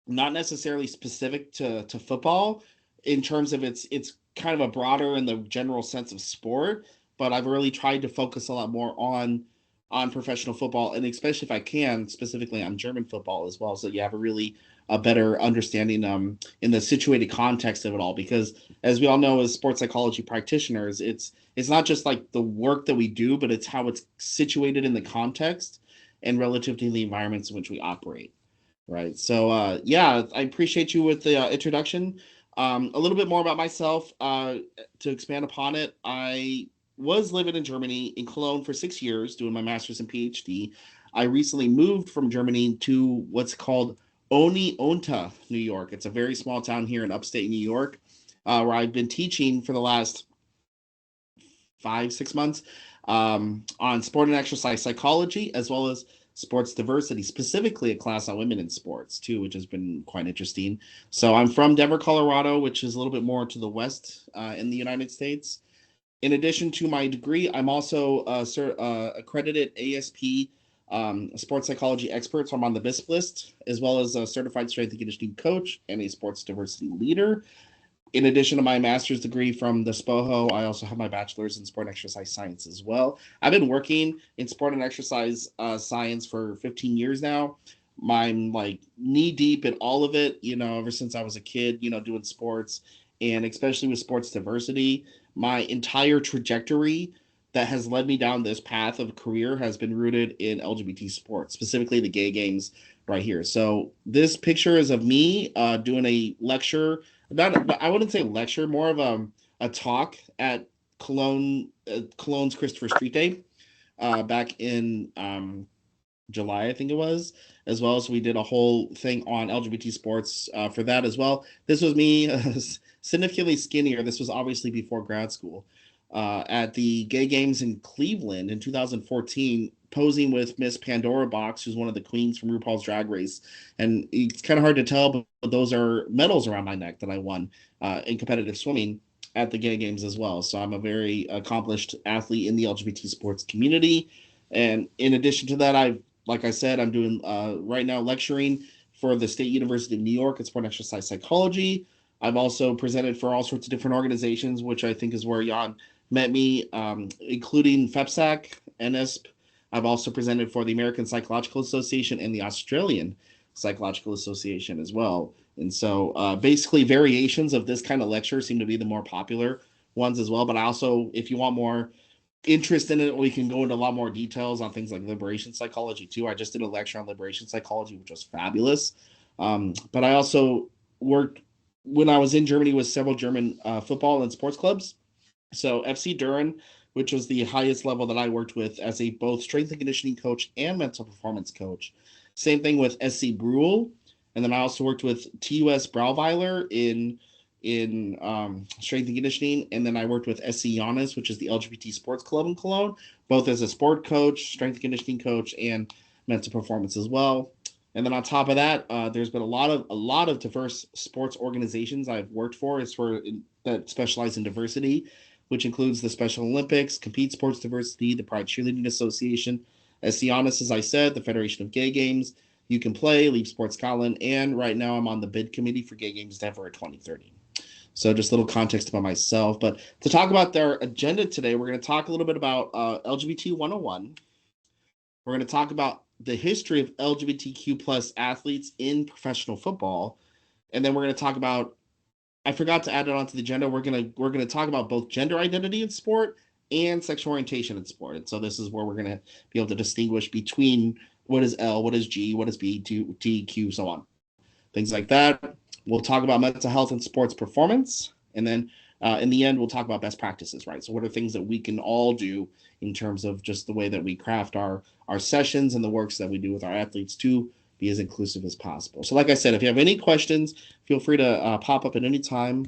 not necessarily specific to football in terms of it's kind of a broader in the general sense of sport, but I've really tried to focus a lot more on professional football, and especially if I can, specifically on German football as well, so you have a better understanding in the situated context of it all. Because as we all know, as sports psychology practitioners, it's not just like the work that we do, but it's how it's situated in the context and relative to the environments in which we operate. Right. So, yeah, I appreciate you with the introduction. A little bit more about myself to expand upon it. I was living in Germany, in Cologne, for 6 years, doing my master's and PhD. I recently moved from Germany to what's called Onta, New York. It's a very small town here in upstate New York, where I've been teaching for the last 5, 6 months on sport and exercise psychology, as well as sports diversity, specifically a class on women in sports too, which has been quite interesting. So I'm from Denver, Colorado, which is a little bit more to the west in the United States. In addition to my degree, I'm also accredited ASP sports psychology expert, so I'm on the BISP list, as well as a certified strength and conditioning coach and a sports diversity leader. In addition to my master's degree from the SPOHO, I also have my bachelor's in sport and exercise science as well. I've been working in sport and exercise science for 15 years now. I'm like knee deep in all of it, ever since I was a kid, doing sports, and especially with sports diversity. My entire trajectory that has led me down this path of career has been rooted in LGBT sports, specifically the gay games right here. So this picture is of me doing a lecture, not I wouldn't say lecture, more of a talk at Cologne's Christopher Street Day back in July, I think it was, as well as we did a whole thing on LGBT sports for that as well. This was me significantly skinnier. This was obviously before grad school at the Gay Games in Cleveland in 2014, posing with Miss Pandora Box, who's one of the queens from RuPaul's Drag Race. And it's kind of hard to tell, but those are medals around my neck that I won in competitive swimming at the Gay Games as well. So I'm a very accomplished athlete in the LGBT sports community. And in addition to that, like I said, I'm doing right now lecturing for the State University of New York in sport and exercise psychology. I've also presented for all sorts of different organizations, which I think is where Jan met me, including FEPSAC, NSP. I've also presented for the American Psychological Association and the Australian Psychological Association as well. And so basically variations of this kind of lecture seem to be the more popular ones as well. But I also, if you want more interest in it, we can go into a lot more details on things like liberation psychology too. I just did a lecture on liberation psychology, which was fabulous. But I also worked when I was in Germany with several German football and sports clubs. So FC Düren, which was the highest level that I worked with as a both strength and conditioning coach and mental performance coach. Same thing with SC Bruhl, and then I also worked with TUS Brauweiler in strength and conditioning, and then I worked with SC Giannis, which is the LGBT Sports Club in Cologne, both as a sport coach, strength and conditioning coach, and mental performance as well. And then on top of that, there's been a lot of diverse sports organizations I've worked for that specialize in diversity, which includes the Special Olympics, Compete Sports Diversity, the Pride Cheerleading Association, SC Honest, as I said, the Federation of Gay Games, You Can Play, Leap Sports Scotland, and right now I'm on the bid committee for Gay Games Denver 2030. So just a little context about myself. But to talk about their agenda today, we're going to talk a little bit about LGBT 101. We're going to talk about the history of LGBTQ plus athletes in professional football. And then we're going to talk about, I forgot to add it onto the agenda. We're gonna talk about both gender identity in sport and sexual orientation in sport. And so this is where we're gonna be able to distinguish between what is L, what is G, what is B, T, Q, so on, things like that. We'll talk about mental health and sports performance, and then in the end, we'll talk about best practices. Right. So what are things that we can all do in terms of just the way that we craft our sessions and the works that we do with our athletes to be as inclusive as possible. So like I said, if you have any questions, feel free to pop up at any time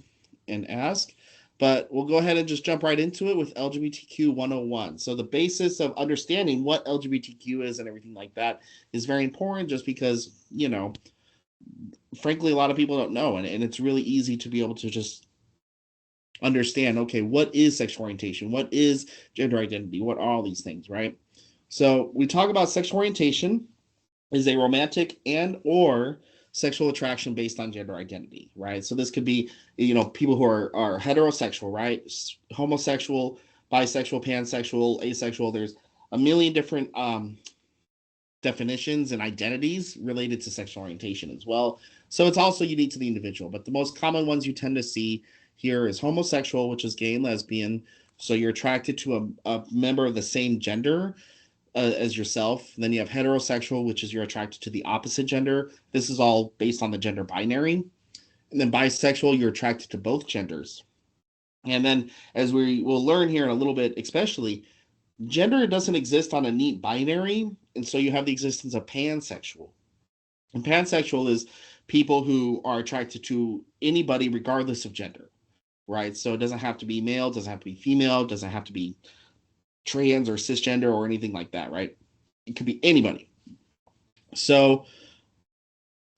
and ask. But we'll go ahead and just jump right into it with LGBTQ 101. So the basis of understanding what LGBTQ is and everything like that is very important, just because, frankly, a lot of people don't know. And it's really easy to be able to just understand, okay, what is sexual orientation? What is gender identity? What are all these things, right? So we talk about sexual orientation is a romantic and or sexual attraction based on gender identity, right? So this could be, people who are heterosexual, right? Homosexual, bisexual, pansexual, asexual. There's a million different definitions and identities related to sexual orientation as well. So it's also unique to the individual. But the most common ones you tend to see here is homosexual, which is gay and lesbian. So you're attracted to a member of the same gender as yourself. Then you have heterosexual, which is you're attracted to the opposite gender. This is all based on the gender binary. And then bisexual, you're attracted to both genders. And then, as we will learn here in a little bit, especially, gender doesn't exist on a neat binary. And so you have the existence of pansexual. And pansexual is people who are attracted to anybody regardless of gender, right? So it doesn't have to be male, doesn't have to be female, doesn't have to be trans or cisgender or anything like that, right? It could be anybody. So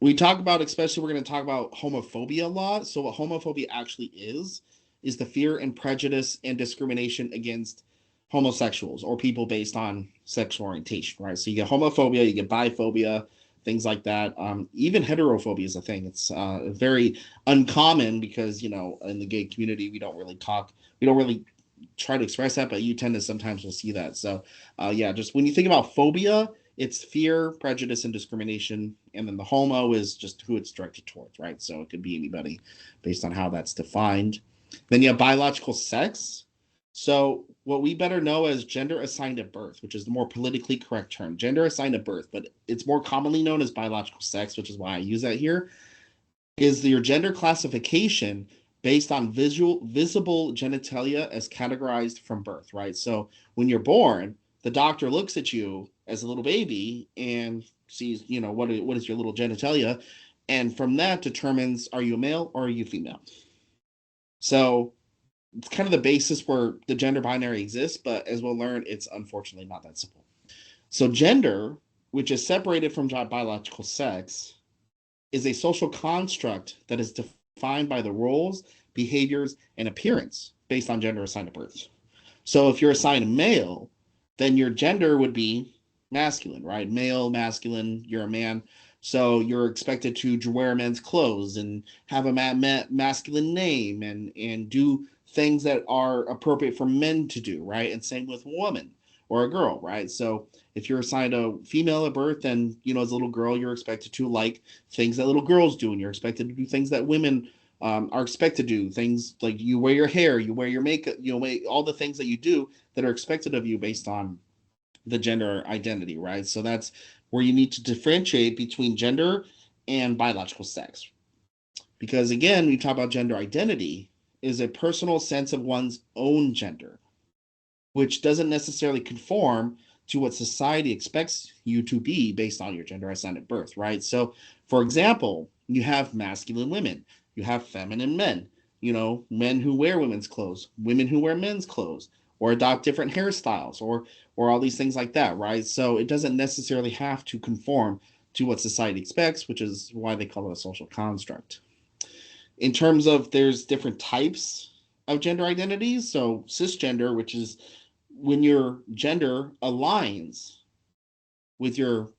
we talk about, especially we're going to talk about homophobia a lot. So what homophobia actually is the fear and prejudice and discrimination against homosexuals or people based on sexual orientation, right? So you get homophobia, you get biphobia, things like that. Even heterophobia is a thing. It's very uncommon because, in the gay community, we don't really try to express that, but you tend to sometimes will see that. So just when you think about phobia, it's fear, prejudice, and discrimination. And then the homo is just who it's directed towards, right? So it could be anybody based on how that's defined. Then you have biological sex. So what we better know as gender assigned at birth, which is the more politically correct term, gender assigned at birth, but it's more commonly known as biological sex, which is why I use that here, is your gender classification based on visible genitalia as categorized from birth, right? So when you're born, the doctor looks at you as a little baby and sees, what is your little genitalia, and from that determines, are you a male or are you female? So it's kind of the basis where the gender binary exists, but as we'll learn, it's unfortunately not that simple. So gender, which is separated from biological sex, is a social construct that is defined by the roles, behaviors, and appearance based on gender assigned at birth. So if you're assigned male, then your gender would be masculine, right? Male, masculine, you're a man. So you're expected to wear men's clothes and have a masculine name and do things that are appropriate for men to do, right? And same with a woman or a girl, right? So if you're assigned a female at birth, then, as a little girl, you're expected to like things that little girls do, and you're expected to do things that women are expected to do. Things like you wear your hair, you wear your makeup, all the things that you do that are expected of you based on the gender identity, right? So that's where you need to differentiate between gender and biological sex. Because again, we talk about gender identity is a personal sense of one's own gender, which doesn't necessarily conform to what society expects you to be based on your gender assigned at birth, right? So, for example, you have masculine women, you have feminine men, men who wear women's clothes, women who wear men's clothes, or adopt different hairstyles, or all these things like that, right? So it doesn't necessarily have to conform to what society expects, which is why they call it a social construct. In terms of there's different types of gender identities. So cisgender, which is when your gender aligns with your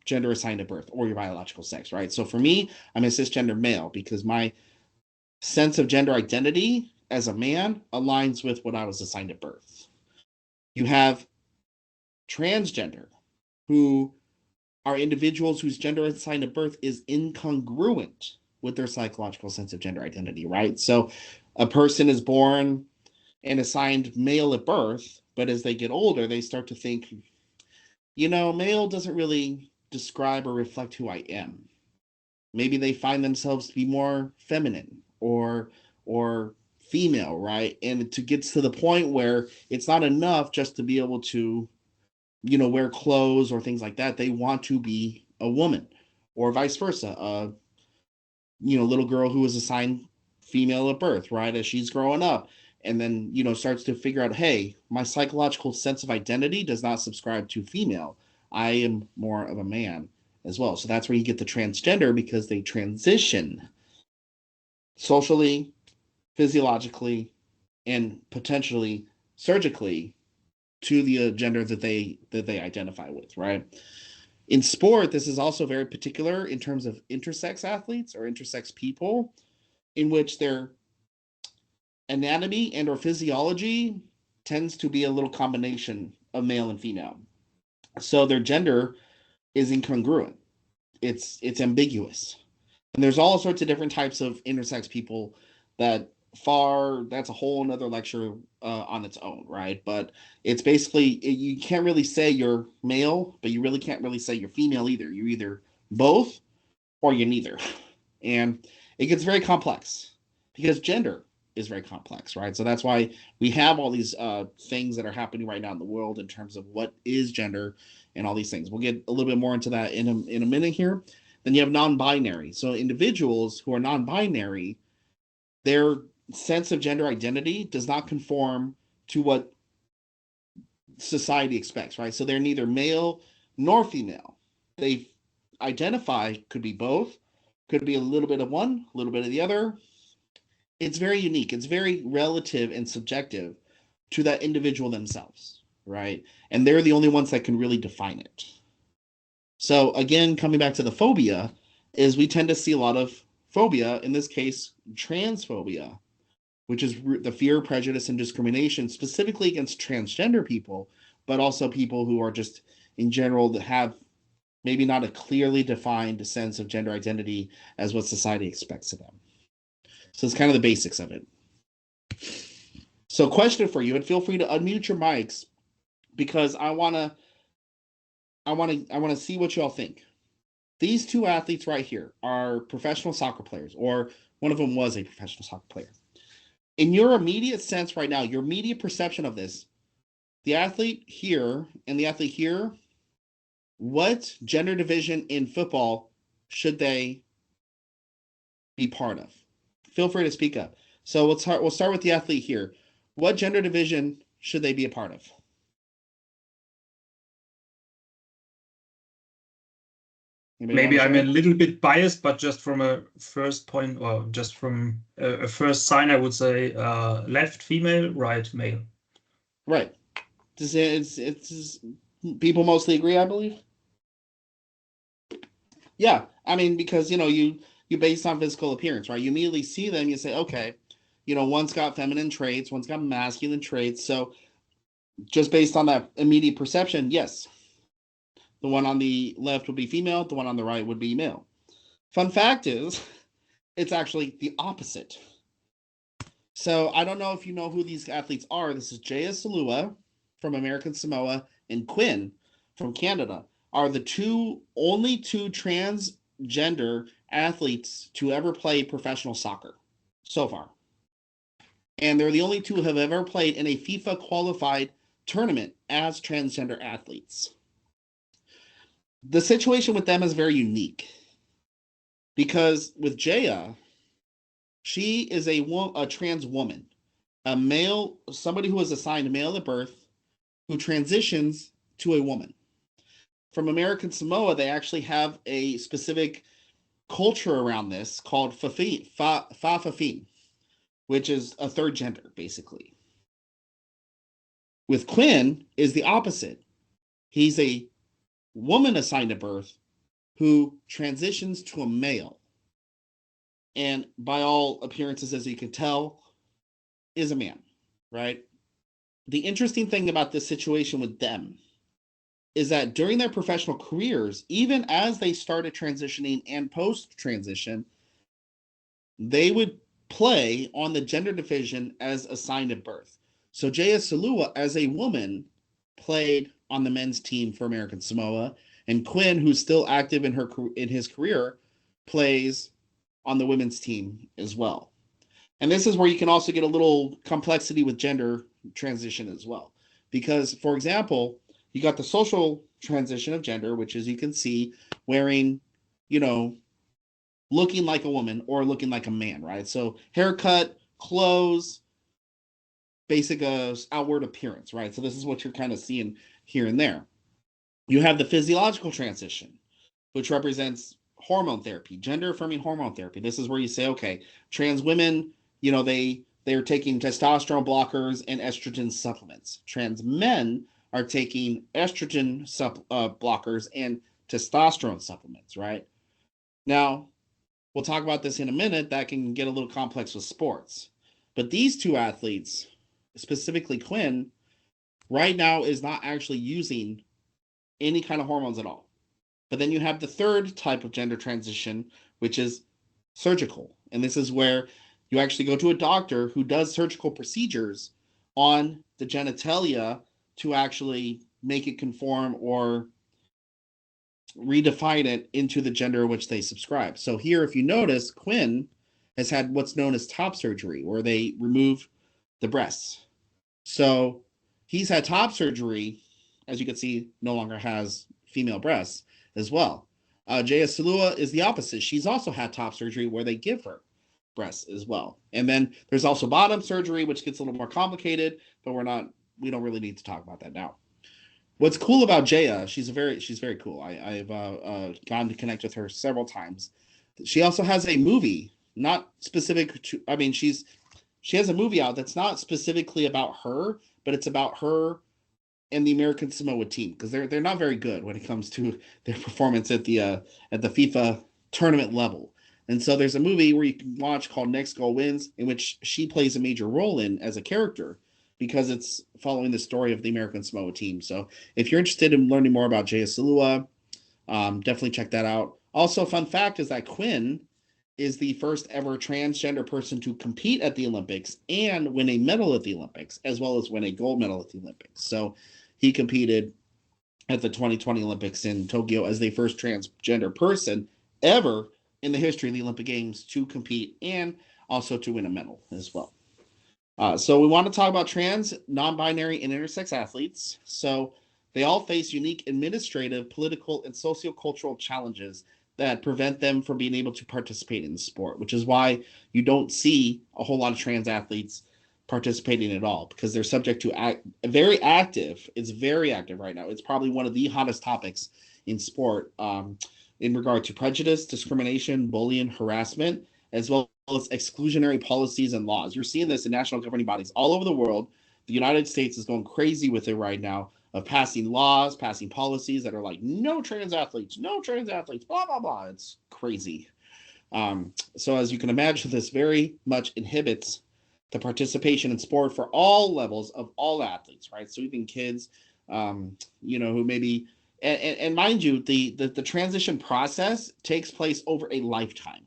gender assigned at birth or your biological sex, right? So for me, I'm a cisgender male because my sense of gender identity as a man aligns with what I was assigned at birth. You have transgender, who are individuals whose gender assigned at birth is incongruent with their psychological sense of gender identity, right? So a person is born and assigned male at birth, but as they get older, they start to think, male doesn't really describe or reflect who I am. Maybe they find themselves to be more feminine or female, right? And to get to the point where it's not enough just to be able to, wear clothes or things like that. They want to be a woman, or vice versa. Little girl who was assigned female at birth, right? As she's growing up, and then, starts to figure out, hey, my psychological sense of identity does not subscribe to female. I am more of a man as well. So that's where you get the transgender, because they transition socially, physiologically, and potentially surgically to the gender that they identify with, right? In sport, this is also very particular in terms of intersex athletes or intersex people, in which their anatomy and or physiology tends to be a little combination of male and female. So their gender is incongruent. It's ambiguous. And there's all sorts of different types of intersex people that's a whole another lecture on its own, right? But it's basically, you can't really say you're male, but you really can't really say you're female either. You're either both or you're neither. And it gets very complex because gender is very complex, right? So that's why we have all these things that are happening right now in the world in terms of what is gender and all these things. We'll get a little bit more into that in a minute here. Then you have non-binary. So individuals who are non-binary, their sense of gender identity does not conform to what society expects, right? So they're neither male nor female. They identify, could be both, could be a little bit of one, a little bit of the other. It's very unique. It's very relative and subjective to that individual themselves, right? And they're the only ones that can really define it. So again, coming back to the phobia, is we tend to see a lot of phobia, in this case, transphobia, which is the fear, prejudice, and discrimination specifically against transgender people, but also people who are just in general that have maybe not a clearly defined sense of gender identity as what society expects of them. So it's kind of the basics of it. So question for you, and feel free to unmute your mics because I want to see what y'all think. These two athletes right here are professional soccer players, or one of them was a professional soccer player. In your immediate sense right now, your immediate perception of this, the athlete here and the athlete here, what gender division in football should they be part of? Feel free to speak up. So we'll start with the athlete here. What gender division should they be a part of? Maybe I'm a little bit biased, but just from a first point, or just from a first sign, I would say left female, right male. Right. It's people mostly agree, I believe. Yeah, I mean, because you base on physical appearance, right? You immediately see them, you say, okay, one's got feminine traits, one's got masculine traits. So just based on that immediate perception, yes, the one on the left would be female, the one on the right would be male. Fun fact is, it's actually the opposite. So I don't know if you know who these athletes are. This is Jaya Salua from American Samoa and Quinn from Canada are the only two transgender athletes to ever play professional soccer so far. And they're the only two who have ever played in a FIFA qualified tournament as transgender athletes. The situation with them is very unique because with Jaya, she is a trans woman, a male, somebody who was assigned male at birth, who transitions to a woman. From American Samoa, they actually have a specific culture around this called fa'afafine, which is a third gender, basically. With Quinn is the opposite. He's a woman assigned at birth who transitions to a male. And by all appearances, as you can tell, is a man, right? The interesting thing about this situation with them is that during their professional careers, even as they started transitioning and post-transition, they would play on the gender division as assigned at birth. So Jaya Salua, as a woman, played on the men's team for American Samoa, and Quinn, who's still active in his career, plays on the women's team as well. And this is where you can also get a little complexity with gender transition as well. Because, for example, you got the social transition of gender, which is, you can see, wearing, looking like a woman or looking like a man, right? So haircut, clothes, basic outward appearance, right? So this is what you're kind of seeing here and there. You have the physiological transition, which represents hormone therapy, gender affirming hormone therapy. This is where you say, okay, trans women, they're taking testosterone blockers and estrogen supplements. Trans men are taking estrogen blockers and testosterone supplements, right? Now, we'll talk about this in a minute. That can get a little complex with sports. But these two athletes, specifically Quinn, right now is not actually using any kind of hormones at all. But then you have the third type of gender transition, which is surgical. And this is where you actually go to a doctor who does surgical procedures on the genitalia to actually make it conform or redefine it into the gender which they subscribe. So here, if you notice, Quinn has had what's known as top surgery, where they remove the breasts. So he's had top surgery, as you can see, no longer has female breasts as well. Jaya Salua is the opposite. She's also had top surgery where they give her breasts as well. And then there's also bottom surgery, which gets a little more complicated, but we don't really need to talk about that now. What's cool about Jaya, she's very cool. I've gotten to connect with her several times. She also has a movie, not specific to, I mean, she has a movie out that's not specifically about her, but it's about her and the American Samoa team, because they're not very good when it comes to their performance at the FIFA tournament level. And so there's a movie where you can watch called Next Goal Wins, in which she plays a major role in as a character, because it's following the story of the American Samoa team. So if you're interested in learning more about Jaya Salua, definitely check that out. Also, a fun fact is that Quinn is the first ever transgender person to compete at the Olympics and win a medal at the Olympics, as well as win a gold medal at the Olympics. So he competed at the 2020 Olympics in Tokyo as the first transgender person ever in the history of the Olympic Games to compete and also to win a medal as well. So we want to talk about trans, non-binary, and intersex athletes. So they all face unique administrative, political, and sociocultural challenges that prevent them from being able to participate in the sport, which is why you don't see a whole lot of trans athletes participating at all, because they're subject to very active. It's very active right now. It's probably one of the hottest topics in sport in regard to prejudice, discrimination, bullying, harassment, as well as exclusionary policies and laws. You're seeing this in national governing bodies all over the world. The United States is going crazy with it right now, of passing laws, passing policies that are like, no trans athletes, blah, blah, blah. It's crazy. So as you can imagine, this very much inhibits the participation in sport for all levels of all athletes, right? So even kids, who maybe, and mind you, the transition process takes place over a lifetime.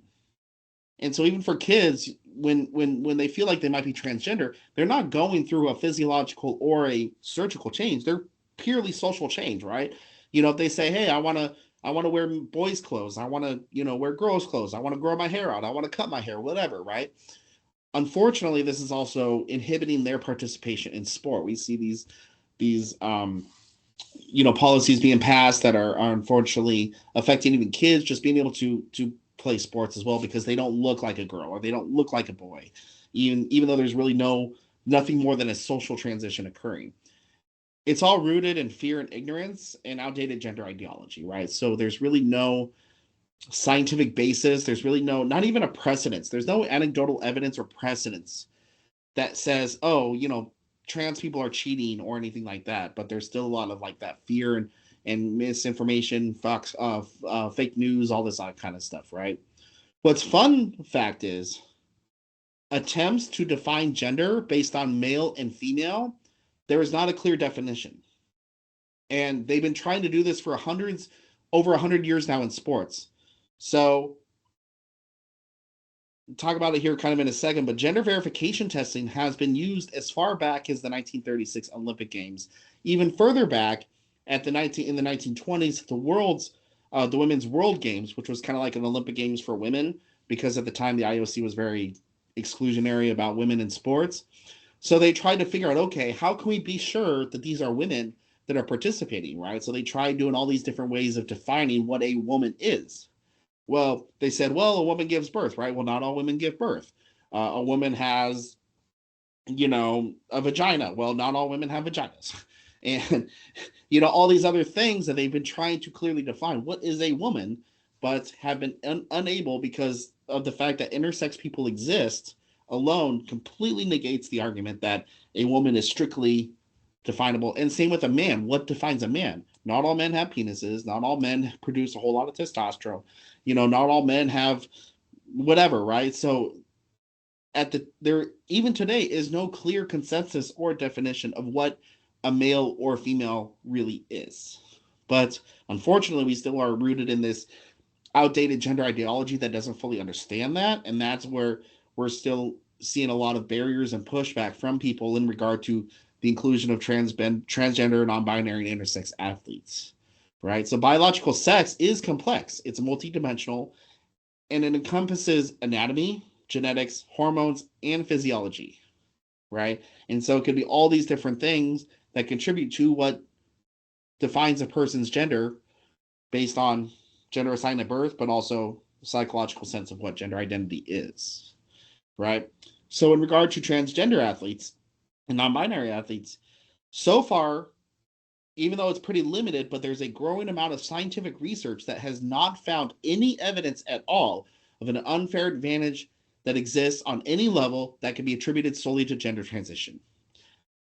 And so even for kids, when they feel like they might be transgender, they're not going through a physiological or a surgical change. They're purely social change, right? If they say, hey, I want to wear boys' clothes, I want to, wear girls' clothes, I want to grow my hair out, I want to cut my hair, whatever, right? Unfortunately, this is also inhibiting their participation in sport. We see these policies being passed that are unfortunately affecting even kids just being able to play sports as well, because they don't look like a girl or they don't look like a boy, even though there's really nothing more than a social transition occurring. It's all rooted in fear and ignorance and outdated gender ideology, right? So there's really no scientific basis. There's really not even a precedence. There's no anecdotal evidence or precedence that says, oh, trans people are cheating or anything like that. But there's still a lot of like that fear and misinformation, fake news, all this kind of stuff, right? What's fun fact is attempts to define gender based on male and female, there is not a clear definition. And they've been trying to do this for over 100 years now in sports. So talk about it here kind of in a second, but gender verification testing has been used as far back as the 1936 Olympic Games, even further back in the 1920s, the Women's World Games, which was kind of like an Olympic Games for women, because at the time the IOC was very exclusionary about women in sports. So they tried to figure out, okay, how can we be sure that these are women that are participating, right? So they tried doing all these different ways of defining what a woman is. Well, they said, well, a woman gives birth, right? Well, not all women give birth. A woman has, a vagina. Well, not all women have vaginas. And, all these other things that they've been trying to clearly define. What is a woman? But have been unable, because of the fact that intersex people exist alone completely negates the argument that a woman is strictly definable. And same with a man. What defines a man? Not all men have penises. Not all men produce a whole lot of testosterone. Not all men have whatever, right? So there even today is no clear consensus or definition of what a male or female really is. But unfortunately, we still are rooted in this outdated gender ideology that doesn't fully understand that, and that's where we're still seeing a lot of barriers and pushback from people in regard to the inclusion of transgender, non-binary, and intersex athletes. Right? So biological sex is complex. It's multidimensional, and it encompasses anatomy, genetics, hormones, and physiology. Right? And so it could be all these different things that contribute to what defines a person's gender based on gender assigned at birth, but also psychological sense of what gender identity is, right? So in regard to transgender athletes and non-binary athletes, so far, even though it's pretty limited, but there's a growing amount of scientific research that has not found any evidence at all of an unfair advantage that exists on any level that can be attributed solely to gender transition.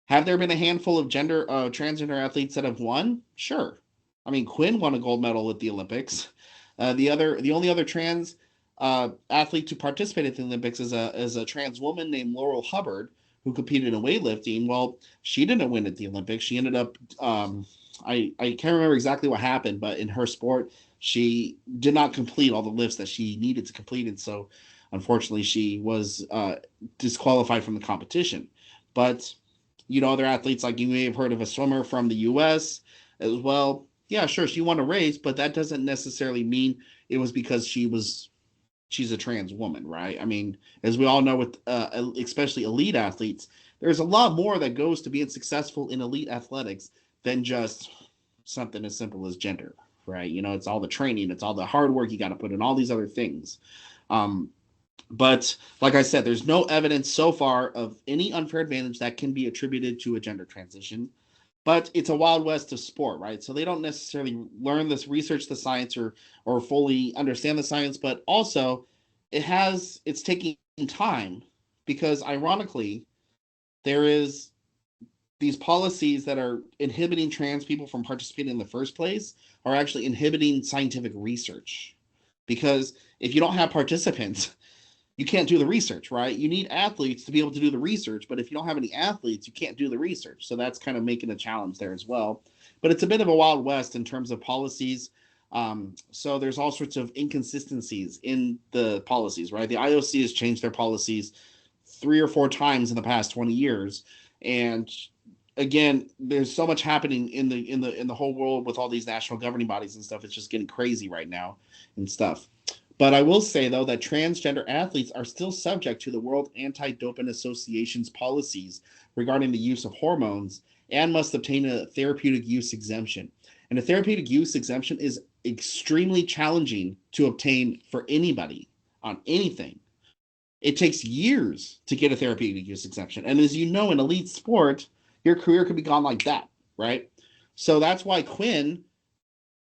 Have there been a handful of transgender athletes that have won? Sure. I mean, Quinn won a gold medal at the Olympics. The only other trans athlete to participate at the Olympics is a trans woman named Laurel Hubbard, who competed in weightlifting. Well, she didn't win at the Olympics. She ended up, I can't remember exactly what happened, but in her sport, she did not complete all the lifts that she needed to complete, and so unfortunately, she was disqualified from the competition. But other athletes, like you may have heard of a swimmer from the U.S. as well. Yeah, sure, she won a race, but that doesn't necessarily mean it was because she's a trans woman, right? I mean, as we all know, with especially elite athletes, there's a lot more that goes to being successful in elite athletics than just something as simple as gender, right? It's all the training, it's all the hard work you got to put in, all these other things. But like I said, there's no evidence so far of any unfair advantage that can be attributed to a gender transition. But it's a wild west of sport, right? So they don't necessarily learn this, research the science, or fully understand the science. But also, it's taking time because, ironically, there is these policies that are inhibiting trans people from participating in the first place are actually inhibiting scientific research. Because if you don't have participants, you can't do the research, right? You need athletes to be able to do the research, but if you don't have any athletes, you can't do the research. So that's kind of making a challenge there as well. But it's a bit of a wild west in terms of policies. So there's all sorts of inconsistencies in the policies, right? The IOC has changed their policies 3 or 4 times in the past 20 years, and again, there's so much happening in the whole world with all these national governing bodies and stuff. It's just getting crazy right now and stuff. But I will say, though, that transgender athletes are still subject to the World Anti-Doping Association's policies regarding the use of hormones and must obtain a therapeutic use exemption. And a therapeutic use exemption is extremely challenging to obtain for anybody on anything. It takes years to get a therapeutic use exemption. And as you know, in elite sport, your career could be gone like that, right? So that's why Quinn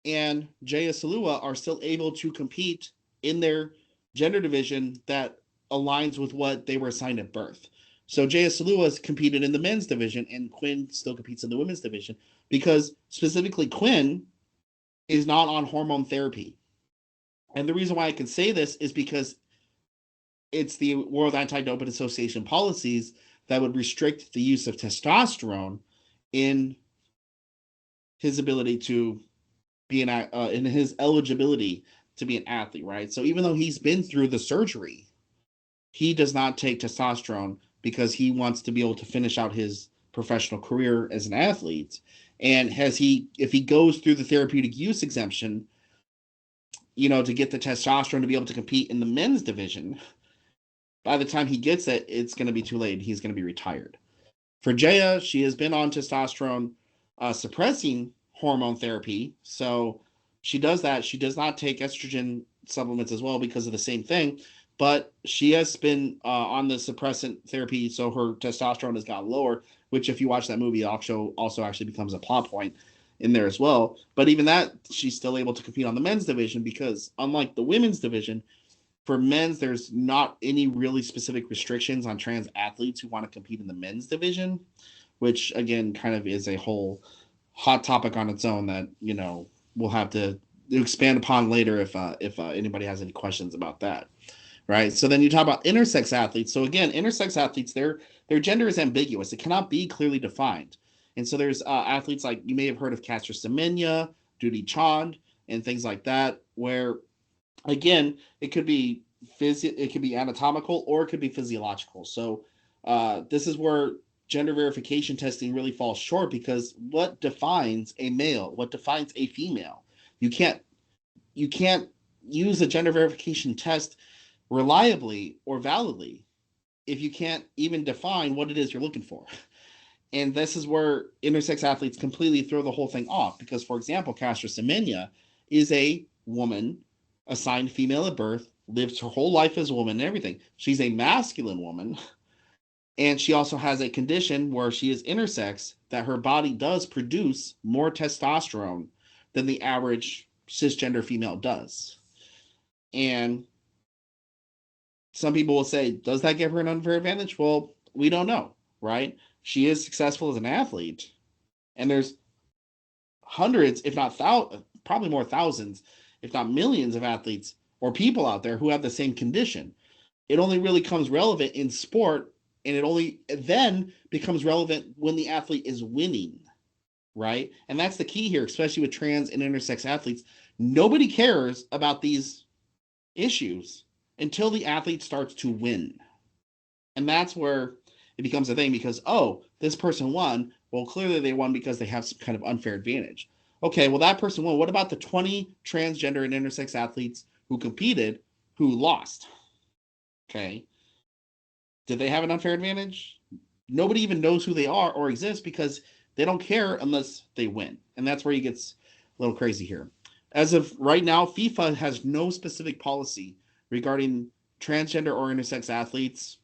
and Jaya Salua are still able to compete in their gender division that aligns with what they were assigned at birth. So Jaya Salua has competed in the men's division, and Quinn still competes in the women's division because specifically Quinn is not on hormone therapy. And the reason why I can say this is because it's the World Anti-Doping Association policies that would restrict the use of testosterone in his ability to be in his eligibility to be an athlete, right? So even though he's been through the surgery, he does not take testosterone because he wants to be able to finish out his professional career as an athlete. And if he goes through the therapeutic use exemption, to get the testosterone to be able to compete in the men's division, by the time he gets it, it's going to be too late. He's going to be retired. For Jaya, she has been on testosterone suppressing hormone therapy. So she does that. She does not take estrogen supplements as well because of the same thing. But she has been on the suppressant therapy, so her testosterone has gotten lower, which if you watch that movie, also actually becomes a plot point in there as well. But even that, she's still able to compete on the men's division because unlike the women's division, for men's, there's not any really specific restrictions on trans athletes who want to compete in the men's division, which again kind of is a whole hot topic on its own that, we'll have to expand upon later if anybody has any questions about that. Right. So then you talk about intersex athletes. So again, intersex athletes, their gender is ambiguous. It cannot be clearly defined. And so there's athletes like, you may have heard of Caster Semenya, Duty Chand, and things like that, where again, it could be it could be anatomical or it could be physiological. So this is where gender verification testing really falls short, because what defines a male? What defines a female? You can't use a gender verification test reliably or validly if you can't even define what it is you're looking for. And this is where intersex athletes completely throw the whole thing off, because, for example, Caster Semenya is a woman assigned female at birth, lives her whole life as a woman and everything. She's a masculine woman, and she also has a condition where she is intersex, that her body does produce more testosterone than the average cisgender female does. And some people will say, does that give her an unfair advantage? Well, we don't know, right? She is successful as an athlete, and there's hundreds, if not probably more thousands, if not millions of athletes or people out there who have the same condition. It only really comes relevant in sport, and it only then becomes relevant when the athlete is winning, right? And that's the key here, especially with trans and intersex athletes. Nobody cares about these issues until the athlete starts to win. And that's where it becomes a thing, because, oh, this person won. Well, clearly they won because they have some kind of unfair advantage. Okay, well, that person won. What about the 20 transgender and intersex athletes who competed who lost? Okay. Did they have an unfair advantage? Nobody even knows who they are or exist, because they don't care unless they win. And that's where it gets a little crazy here. As of right now, FIFA has no specific policy regarding transgender or intersex athletes.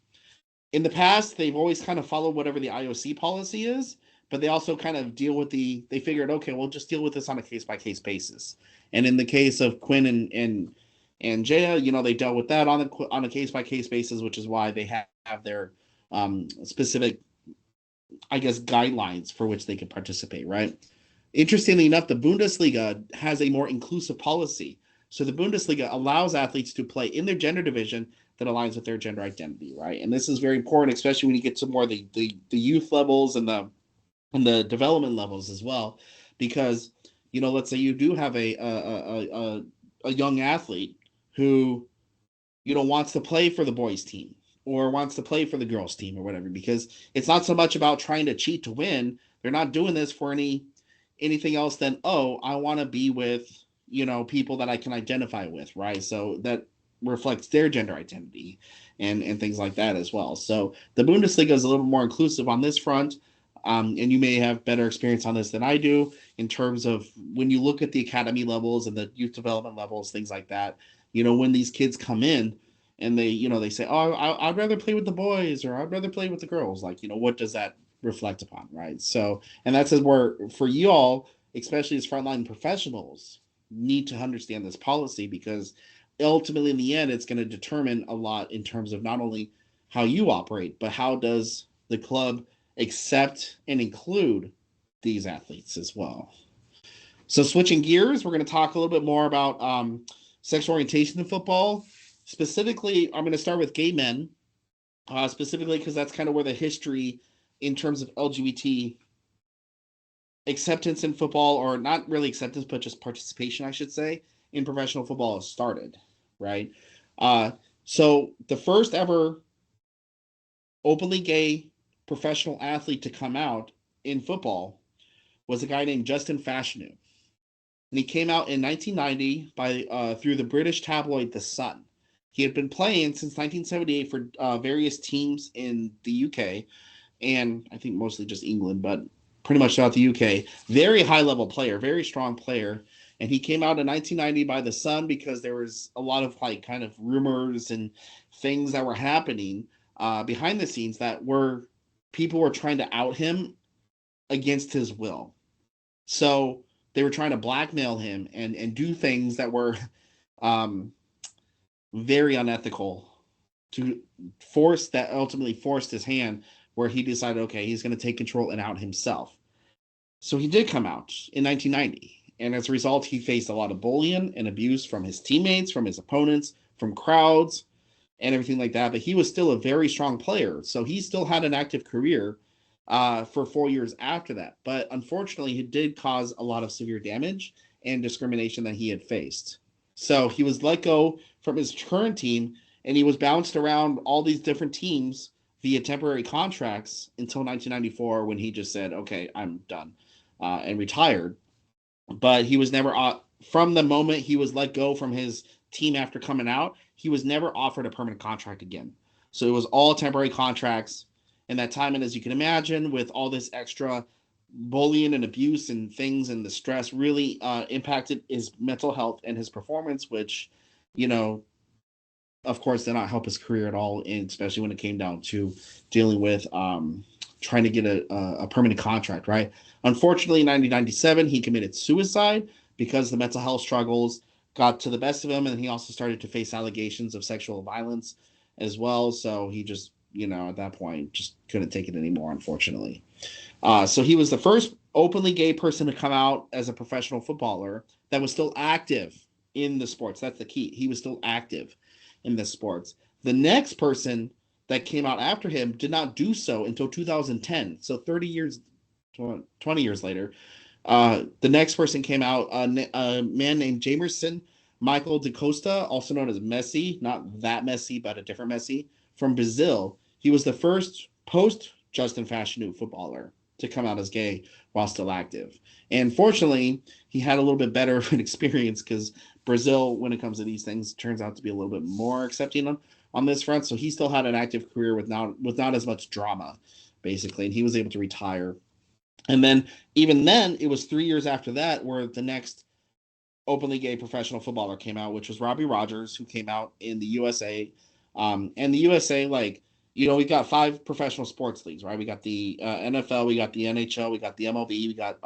In the past, they've always kind of followed whatever the IOC policy is, but they also kind of they figured, okay, we'll just deal with this on a case-by-case basis. And in the case of Quinn and Jaya, they dealt with that on a case-by-case basis, which is why they have their specific, I guess, guidelines for which they can participate, right? Interestingly enough, the Bundesliga has a more inclusive policy. So the Bundesliga allows athletes to play in their gender division that aligns with their gender identity, right? And this is very important, especially when you get to more the youth levels and the development levels as well, because let's say you do have a young athlete who wants to play for the boys team or wants to play for the girls team or whatever, because it's not so much about trying to cheat to win. They're not doing this for anything else than, oh, I want to be with people that I can identify with, right? So that reflects their gender identity and things like that as well. So the Bundesliga is a little more inclusive on this front. And you may have better experience on this than I do, in terms of when you look at the academy levels and the youth development levels, things like that. When these kids come in and they say, oh, I'd rather play with the boys, or I'd rather play with the girls. Like, what does that reflect upon, right? So, and that's where, for you all, especially as frontline professionals, need to understand this policy, because ultimately in the end, it's going to determine a lot in terms of not only how you operate, but how does the club accept and include these athletes as well. So switching gears, we're going to talk a little bit more about sexual orientation in football. Specifically, I'm going to start with gay men, specifically because that's kind of where the history in terms of LGBT acceptance in football, or not really acceptance, but just participation, I should say, in professional football has started, right? So the first ever openly gay professional athlete to come out in football was a guy named Justin Fashanu. And he came out in 1990 through the British tabloid The Sun. He had been playing since 1978 for various teams in the UK, and I think mostly just England, but pretty much throughout the UK. Very high-level player, very strong player. And he came out in 1990 by The Sun because there was a lot of kind of rumors and things that were happening behind the scenes that people were trying to out him against his will. So they were trying to blackmail him and do things that were very unethical to ultimately forced his hand, where he decided, okay, he's going to take control and out himself. So he did come out in 1990. And as a result, he faced a lot of bullying and abuse from his teammates, from his opponents, from crowds, and everything like that. But he was still a very strong player. So he still had an active career for 4 years after that. But unfortunately, it did cause a lot of severe damage and discrimination that he had faced. So he was let go from his current team, and he was bounced around all these different teams via temporary contracts until 1994, when he just said, okay, I'm done, and retired. But he was never, from the moment he was let go from his team after coming out, he was never offered a permanent contract again. So it was all temporary contracts in that time. And as you can imagine, with all this extra bullying and abuse and things, and the stress really impacted his mental health and his performance, which, you know, of course, did not help his career at all, and especially when it came down to dealing with trying to get a permanent contract, right? Unfortunately, in 1997, he committed suicide because the mental health struggles got to the best of him, and he also started to face allegations of sexual violence as well. So he just, at that point, just couldn't take it anymore, unfortunately. So he was the first openly gay person to come out as a professional footballer that was still active in the sports. That's the key. He was still active in the sports. The next person that came out after him did not do so until 2010. So 30 years, 20 years later, the next person came out, a man named Jamerson Michael da Costa, also known as Messi, not that Messi, but a different Messi, from Brazil. He was the first post-Justin Fashanu footballer to come out as gay while still active. And fortunately, he had a little bit better of an experience, because Brazil, when it comes to these things, turns out to be a little bit more accepting on this front. So he still had an active career with not as much drama, basically, and he was able to retire. And then, even then, it was 3 years after that where the next openly gay professional footballer came out, which was Robbie Rogers, who came out in the USA. And the USA, we got 5 professional sports leagues, right? We got the NFL, we got the NHL, we got the MLB, we got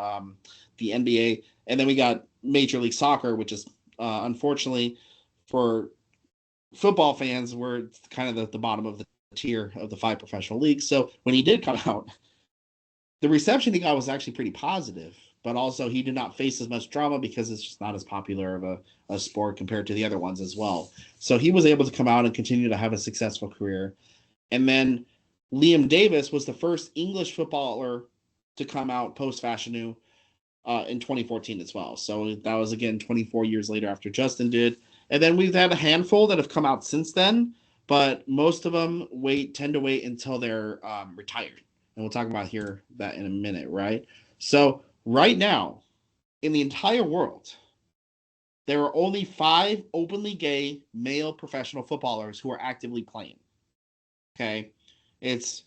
the NBA, and then we got Major League Soccer, which is unfortunately for football fans, we're kind of the bottom of the tier of the 5 professional leagues. So when he did come out, the reception he got was actually pretty positive, but also he did not face as much drama because it's just not as popular of a sport compared to the other ones as well. So he was able to come out and continue to have a successful career. And then Liam Davis was the first English footballer to come out post-Fashanu in 2014 as well. So that was, again, 24 years later after Justin did. And then we've had a handful that have come out since then, but most of them tend to wait until they're retired. And we'll talk about that in a minute, right? So right now, in the entire world, there are only 5 openly gay male professional footballers who are actively playing. Okay, it's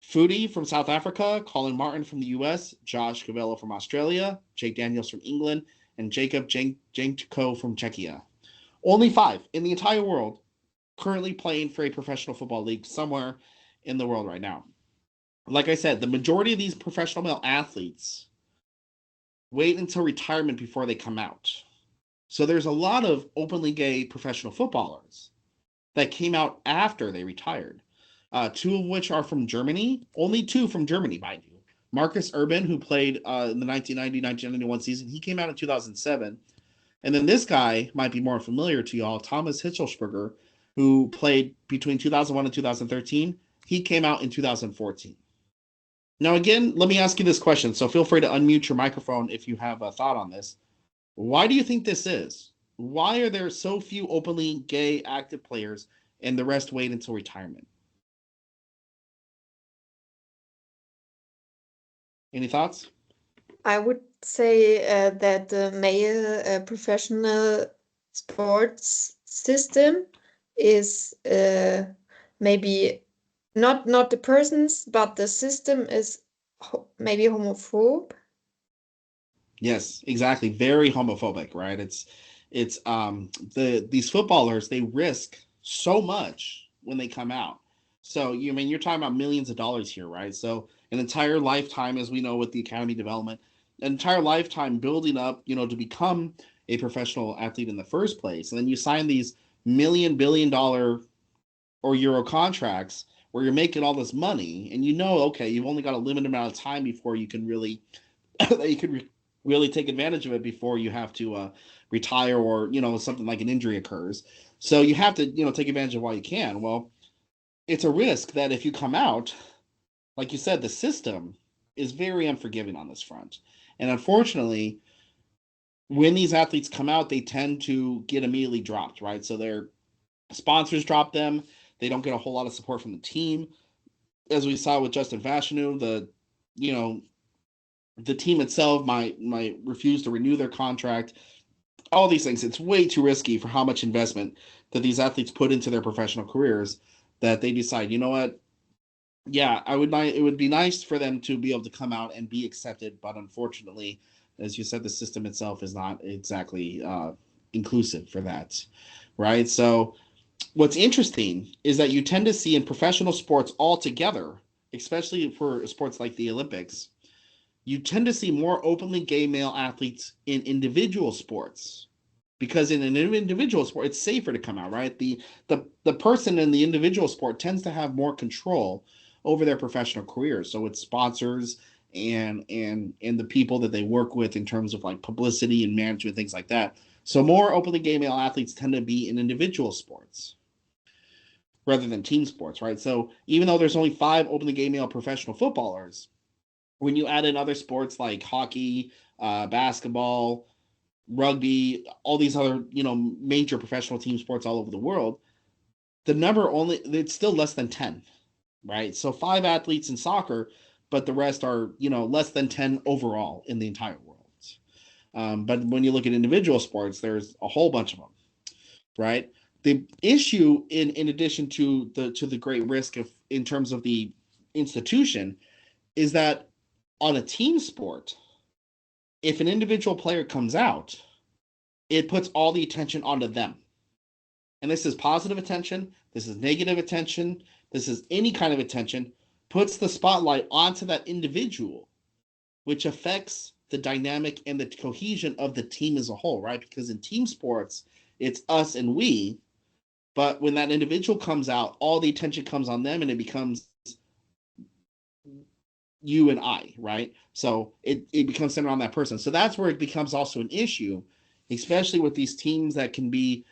Fudi from South Africa, Colin Martin from the US, Josh Gavello from Australia, Jake Daniels from England, and Jacob Janko from Czechia. Only 5 in the entire world currently playing for a professional football league somewhere in the world right now. Like I said, the majority of these professional male athletes wait until retirement before they come out. So there's a lot of openly gay professional footballers that came out after they retired. 2 of which are from Germany. Only 2 from Germany, mind you. Marcus Urban, who played in the 1990-1991 season, he came out in 2007. And then this guy might be more familiar to y'all, Thomas Hitzelsperger, who played between 2001 and 2013. He came out in 2014. Now, again, let me ask you this question. So feel free to unmute your microphone if you have a thought on this. Why do you think this is? Why are there so few openly gay active players and the rest wait until retirement? Any thoughts? I would say that the male professional sports system is maybe not the persons, but the system is maybe homophobe. Yes, exactly. Very homophobic, right? It's these footballers, they risk so much when they come out. So you're talking about millions of dollars here, right? So an entire lifetime, as we know with the academy development, an entire lifetime building up, to become a professional athlete in the first place. And then you sign these billion dollar or euro contracts where you're making all this money, and okay, you've only got a limited amount of time before you can really that you could really take advantage of it before you have to retire or, something like an injury occurs. So you have to, take advantage of while you can. Well, it's a risk that if you come out, like you said, the system is very unforgiving on this front. And unfortunately, when these athletes come out, they tend to get immediately dropped, right? So their sponsors drop them. They don't get a whole lot of support from the team. As we saw with Justin Fashanu, the team itself might refuse to renew their contract. All these things. It's way too risky for how much investment that these athletes put into their professional careers that they decide, you know what? Yeah, it would be nice for them to be able to come out and be accepted, but unfortunately, as you said, the system itself is not exactly inclusive for that, right? So what's interesting is that you tend to see in professional sports altogether, especially for sports like the Olympics, you tend to see more openly gay male athletes in individual sports, because in an individual sport, it's safer to come out, right? The person in the individual sport tends to have more control over their professional careers. So it's sponsors and the people that they work with in terms of like publicity and management, things like that. So more openly gay male athletes tend to be in individual sports rather than team sports, right? So even though there's only 5 openly gay male professional footballers, when you add in other sports like hockey, basketball, rugby, all these other, major professional team sports all over the world, the number it's still less than 10, right? So 5 athletes in soccer, but the rest are, less than 10 overall in the entire world. But when you look at individual sports, there's a whole bunch of them, right? The issue, in addition to the great risk of in terms of the institution, is that on a team sport, if an individual player comes out, it puts all the attention onto them. And this is positive attention, this is negative attention, this is any kind of attention, puts the spotlight onto that individual, which affects the dynamic and the cohesion of the team as a whole, right? Because in team sports, it's us and we, but when that individual comes out, all the attention comes on them and it becomes you and I, right? So it becomes centered on that person. So that's where it becomes also an issue, especially with these teams that can be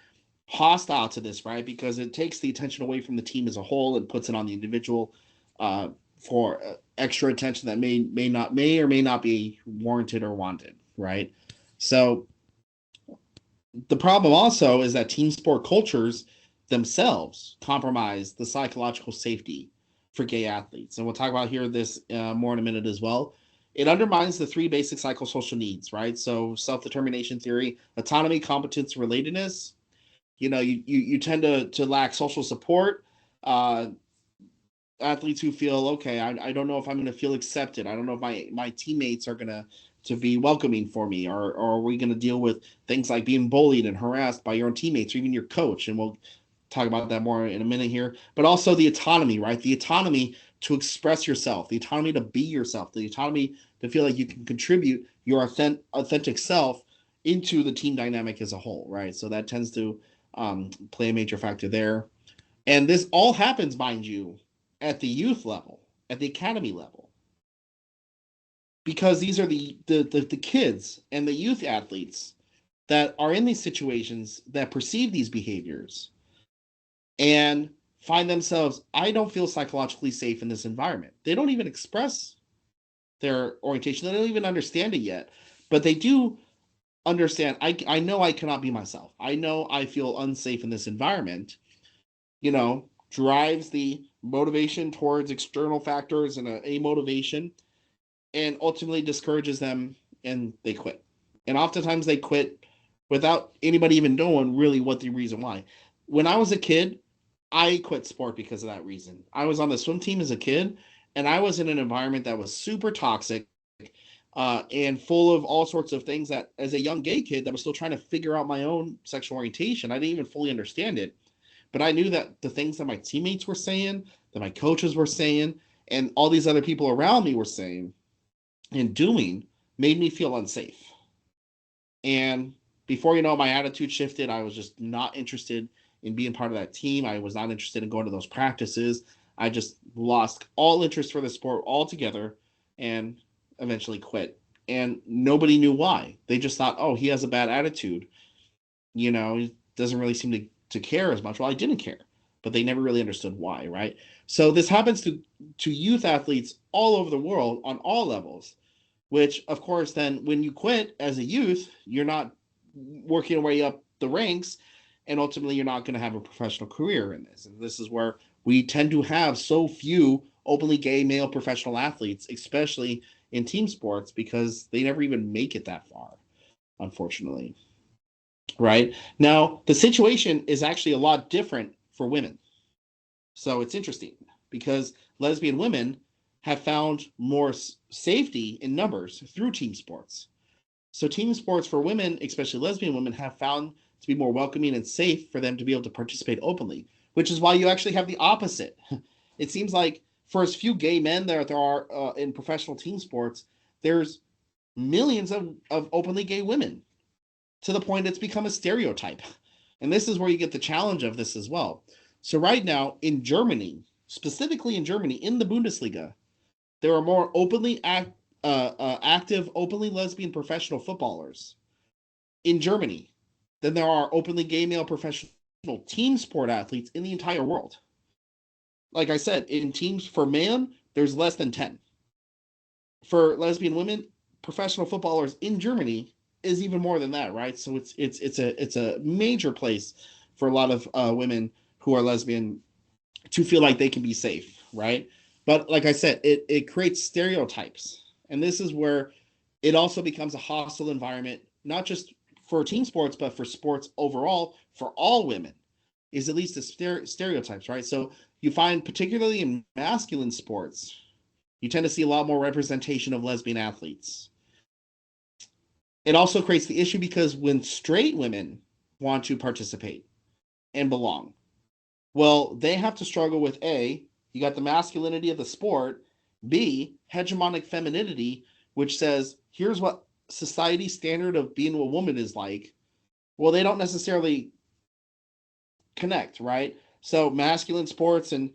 hostile to this, right? Because it takes the attention away from the team as a whole and puts it on the individual for extra attention that may or may not be warranted or wanted, right? So the problem also is that team sport cultures themselves compromise the psychological safety for gay athletes. And we'll talk about this more in a minute as well. It undermines the 3 basic psychosocial needs, right? So self-determination theory, autonomy, competence, relatedness. You tend to lack social support. Athletes who feel, okay, I don't know if I'm going to feel accepted. I don't know if my teammates are going to be welcoming for me, or are we going to deal with things like being bullied and harassed by your own teammates or even your coach? And we'll talk about that more in a minute here. But also the autonomy, right? The autonomy to express yourself, the autonomy to be yourself, the autonomy to feel like you can contribute your authentic self into the team dynamic as a whole, right? So that tends to play a major factor there. And this all happens, mind you, at the youth level, at the academy level, because these are the kids and the youth athletes that are in these situations that perceive these behaviors and find themselves, I don't feel psychologically safe in this environment. They don't even express their orientation. They don't even understand it yet, but they do understand, I know I cannot be myself. I know I feel unsafe in this environment, drives the motivation towards external factors and a motivation, and ultimately discourages them, and they quit. And oftentimes they quit without anybody even knowing really what the reason why. When I was a kid, I quit sport because of that reason. I was on the swim team as a kid, and I was in an environment that was super toxic and full of all sorts of things that, as a young gay kid that was still trying to figure out my own sexual orientation, I didn't even fully understand it. But I knew that the things that my teammates were saying, that my coaches were saying, and all these other people around me were saying and doing made me feel unsafe. And before you know, my attitude shifted. I was just not interested in being part of that team. I was not interested in going to those practices. I just lost all interest for the sport altogether and eventually quit. and nobody knew why. They just thought, oh, he has a bad attitude. He doesn't really seem to care as much. Well, I didn't care, but they never really understood why, right? So this happens to youth athletes all over the world on all levels, which, of course, then when you quit as a youth, you're not working your way up the ranks, and ultimately you're not going to have a professional career in this. And this is where we tend to have so few openly gay male professional athletes, especially in team sports, because they never even make it that far, unfortunately. Right? Now, the situation is actually a lot different for women. So it's interesting because lesbian women have found more safety in numbers through team sports. So team sports for women, especially lesbian women, have found to be more welcoming and safe for them to be able to participate openly, which is why you actually have the opposite. It seems like for as few gay men there are in professional team sports, there's millions of openly gay women, to the point it's become a stereotype. And this is where you get the challenge of this as well. So right now in Germany, specifically in Germany, in the Bundesliga, there are more openly active, openly lesbian professional footballers in Germany than there are openly gay male professional team sport athletes in the entire world. Like I said, in teams for men, there's less than 10. For lesbian women, professional footballers in Germany is even more than that, right? So it's a major place for a lot of women who are lesbian to feel like they can be safe, right? But like I said, it creates stereotypes, and this is where it also becomes a hostile environment, not just for team sports, but for sports overall, for all women, is at least the stereotypes, right? So you find, particularly in masculine sports, you tend to see a lot more representation of lesbian athletes. It also creates the issue because when straight women want to participate and belong, well, they have to struggle with A, you got the masculinity of the sport, B, hegemonic femininity, which says, here's what society's standard of being a woman is like. Well, they don't necessarily connect, right? So masculine sports and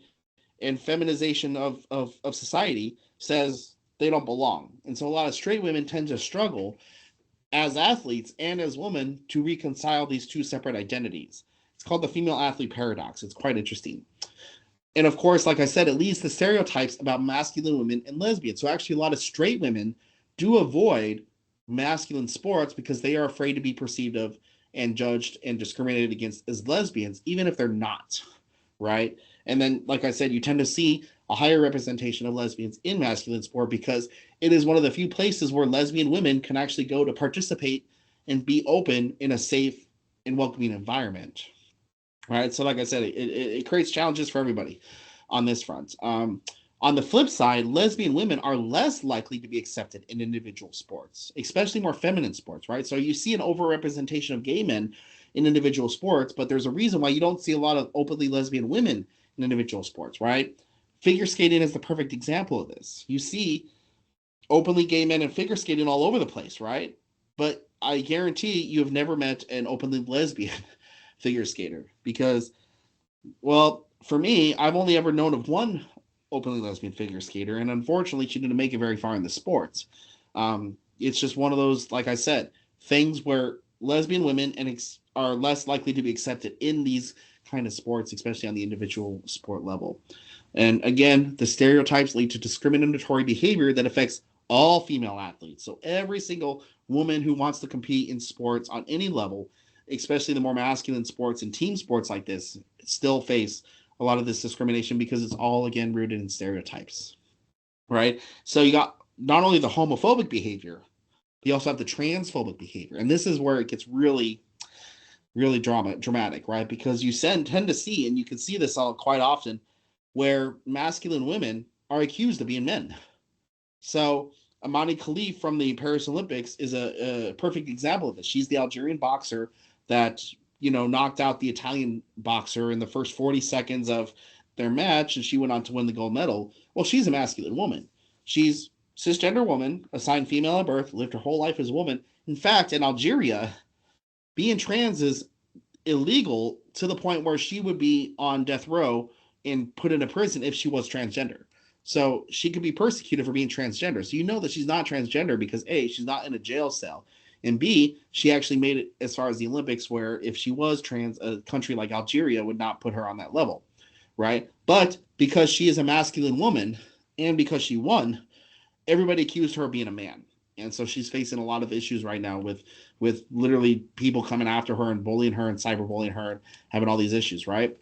feminization of society says they don't belong. And so a lot of straight women tend to struggle as athletes and as women to reconcile these two separate identities. It's called the female athlete paradox. It's quite interesting. And of course, like I said, it leads to stereotypes about masculine women and lesbians. So actually a lot of straight women do avoid masculine sports because they are afraid to be perceived of and judged and discriminated against as lesbians, even if they're not, right? And then, like I said, you tend to see a higher representation of lesbians in masculine sport because it is one of the few places where lesbian women can actually go to participate and be open in a safe and welcoming environment. Right. So like I said, it creates challenges for everybody on this front. On the flip side, lesbian women are less likely to be accepted in individual sports, especially more feminine sports, right? So you see an overrepresentation of gay men in individual sports, but there's a reason why you don't see a lot of openly lesbian women in individual sports, right? Figure skating is the perfect example of this. You see openly gay men in figure skating all over the place, right? But I guarantee you have never met an openly lesbian figure skater because, well, for me, I've only ever known of one openly lesbian figure skater, and unfortunately, she didn't make it very far in the sports. It's just one of those, like I said, things where lesbian women are less likely to be accepted in these kind of sports, especially on the individual sport level. And again, the stereotypes lead to discriminatory behavior that affects all female athletes. So every single woman who wants to compete in sports on any level, especially the more masculine sports and team sports like this, still face a lot of this discrimination because it's all, again, rooted in stereotypes, right? So you got not only the homophobic behavior, but you also have the transphobic behavior. And this is where it gets really, really dramatic, right? Because you tend to see, and you can see this all quite often, where masculine women are accused of being men. So Amani Khalif from the Paris Olympics is a perfect example of this. She's the Algerian boxer that, knocked out the Italian boxer in the first 40 seconds of their match, and she went on to win the gold medal. Well, she's a masculine woman. She's a cisgender woman, assigned female at birth, lived her whole life as a woman. In fact, in Algeria, being trans is illegal to the point where she would be on death row and put into prison if she was transgender. So she could be persecuted for being transgender. So you know that she's not transgender because A, she's not in a jail cell. And B, she actually made it as far as the Olympics, where if she was trans, a country like Algeria would not put her on that level, right? But because she is a masculine woman and because she won, everybody accused her of being a man. And so she's facing a lot of issues right now with literally people coming after her and bullying her and cyberbullying her and having all these issues, right?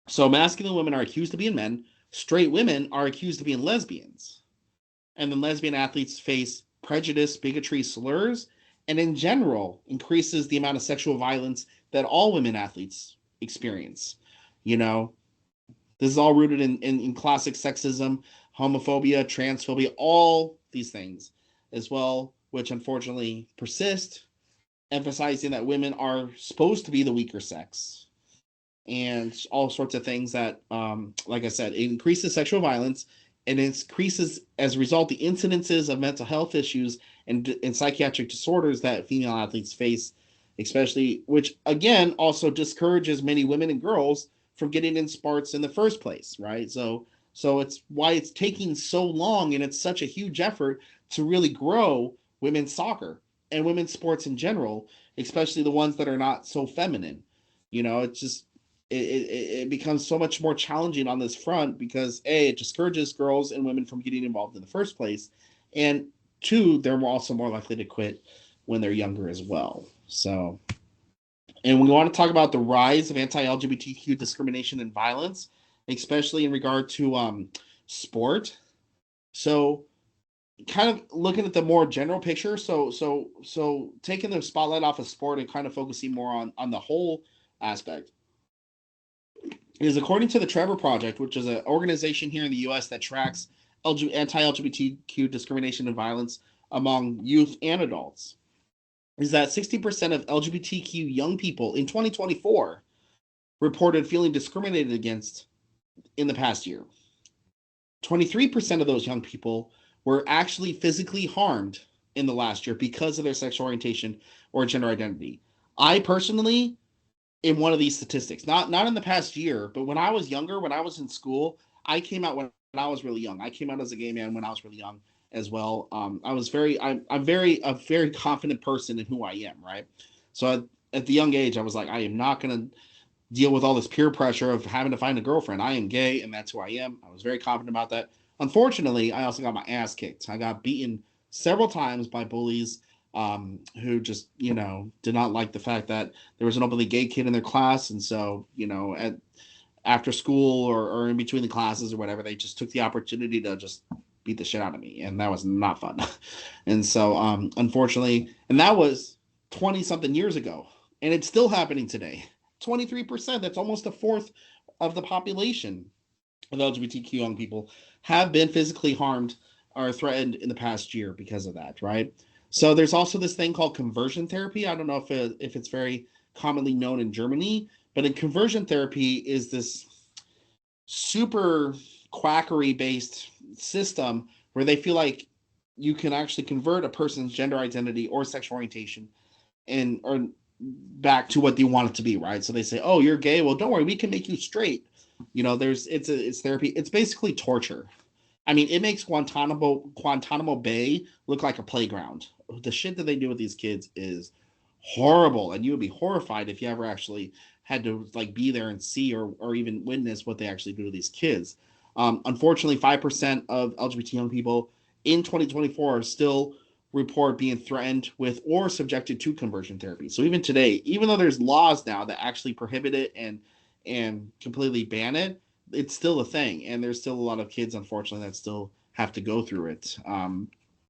So masculine women are accused of being men. Straight women are accused of being lesbians. And then lesbian athletes face prejudice, bigotry, slurs, and in general increases the amount of sexual violence that all women athletes experience. You know, this is all rooted in classic sexism, homophobia, transphobia, all these things as well, which unfortunately persist, emphasizing that women are supposed to be the weaker sex and all sorts of things that, like I said, it increases sexual violence and it increases, as a result, the incidences of mental health issues and psychiatric disorders that female athletes face, especially, which again also discourages many women and girls from getting in sports in the first place, right? So it's why it's taking so long and it's such a huge effort to really grow women's soccer and women's sports in general, especially the ones that are not so feminine. You know, it's just it becomes so much more challenging on this front because A, it discourages girls and women from getting involved in the first place, and two, they're also more likely to quit when they're younger as well. So, and we want to talk about the rise of anti-LGBTQ discrimination and violence, especially in regard to sport. So, kind of looking at the more general picture. So taking the spotlight off of sport and kind of focusing more on the whole aspect is, according to the Trevor Project, which is an organization here in the U.S. that tracks anti-LGBTQ discrimination and violence among youth and adults, is that 60% of LGBTQ young people in 2024 reported feeling discriminated against in the past year. 23% of those young people were actually physically harmed in the last year because of their sexual orientation or gender identity. I personally am one of these statistics, not in the past year, but when I was younger, when I was in school, I came out when I was really young. I came out as a gay man when I was really young as well. I'm a very confident person in who I am, right? So at the young age, I was like, I am not going to deal with all this peer pressure of having to find a girlfriend. I am gay, and that's who I am. I was very confident about that. Unfortunately, I also got my ass kicked. I got beaten several times by bullies who just, did not like the fact that there was an openly gay kid in their class. And so, after school or in between the classes or whatever, they just took the opportunity to just beat the shit out of me. And that was not fun. And so, unfortunately, and that was 20 something years ago, and it's still happening today. 23%, that's almost a fourth of the population of LGBTQ young people have been physically harmed or threatened in the past year because of that, right? So there's also this thing called conversion therapy. I don't know if it's very commonly known in Germany, but in conversion therapy is this super quackery-based system where they feel like you can actually convert a person's gender identity or sexual orientation or back to what they want it to be, right? So they say, "Oh, you're gay. Well, don't worry, we can make you straight." It's therapy. It's basically torture. I mean, it makes Guantanamo Bay look like a playground. The shit that they do with these kids is horrible, and you would be horrified if you ever actually had to be there and see or even witness what they actually do to these kids. Unfortunately, 5% of LGBT young people in 2024 still report being threatened with or subjected to conversion therapy. So even today, even though there's laws now that actually prohibit it and completely ban it, it's still a thing. And there's still a lot of kids, unfortunately, that still have to go through it.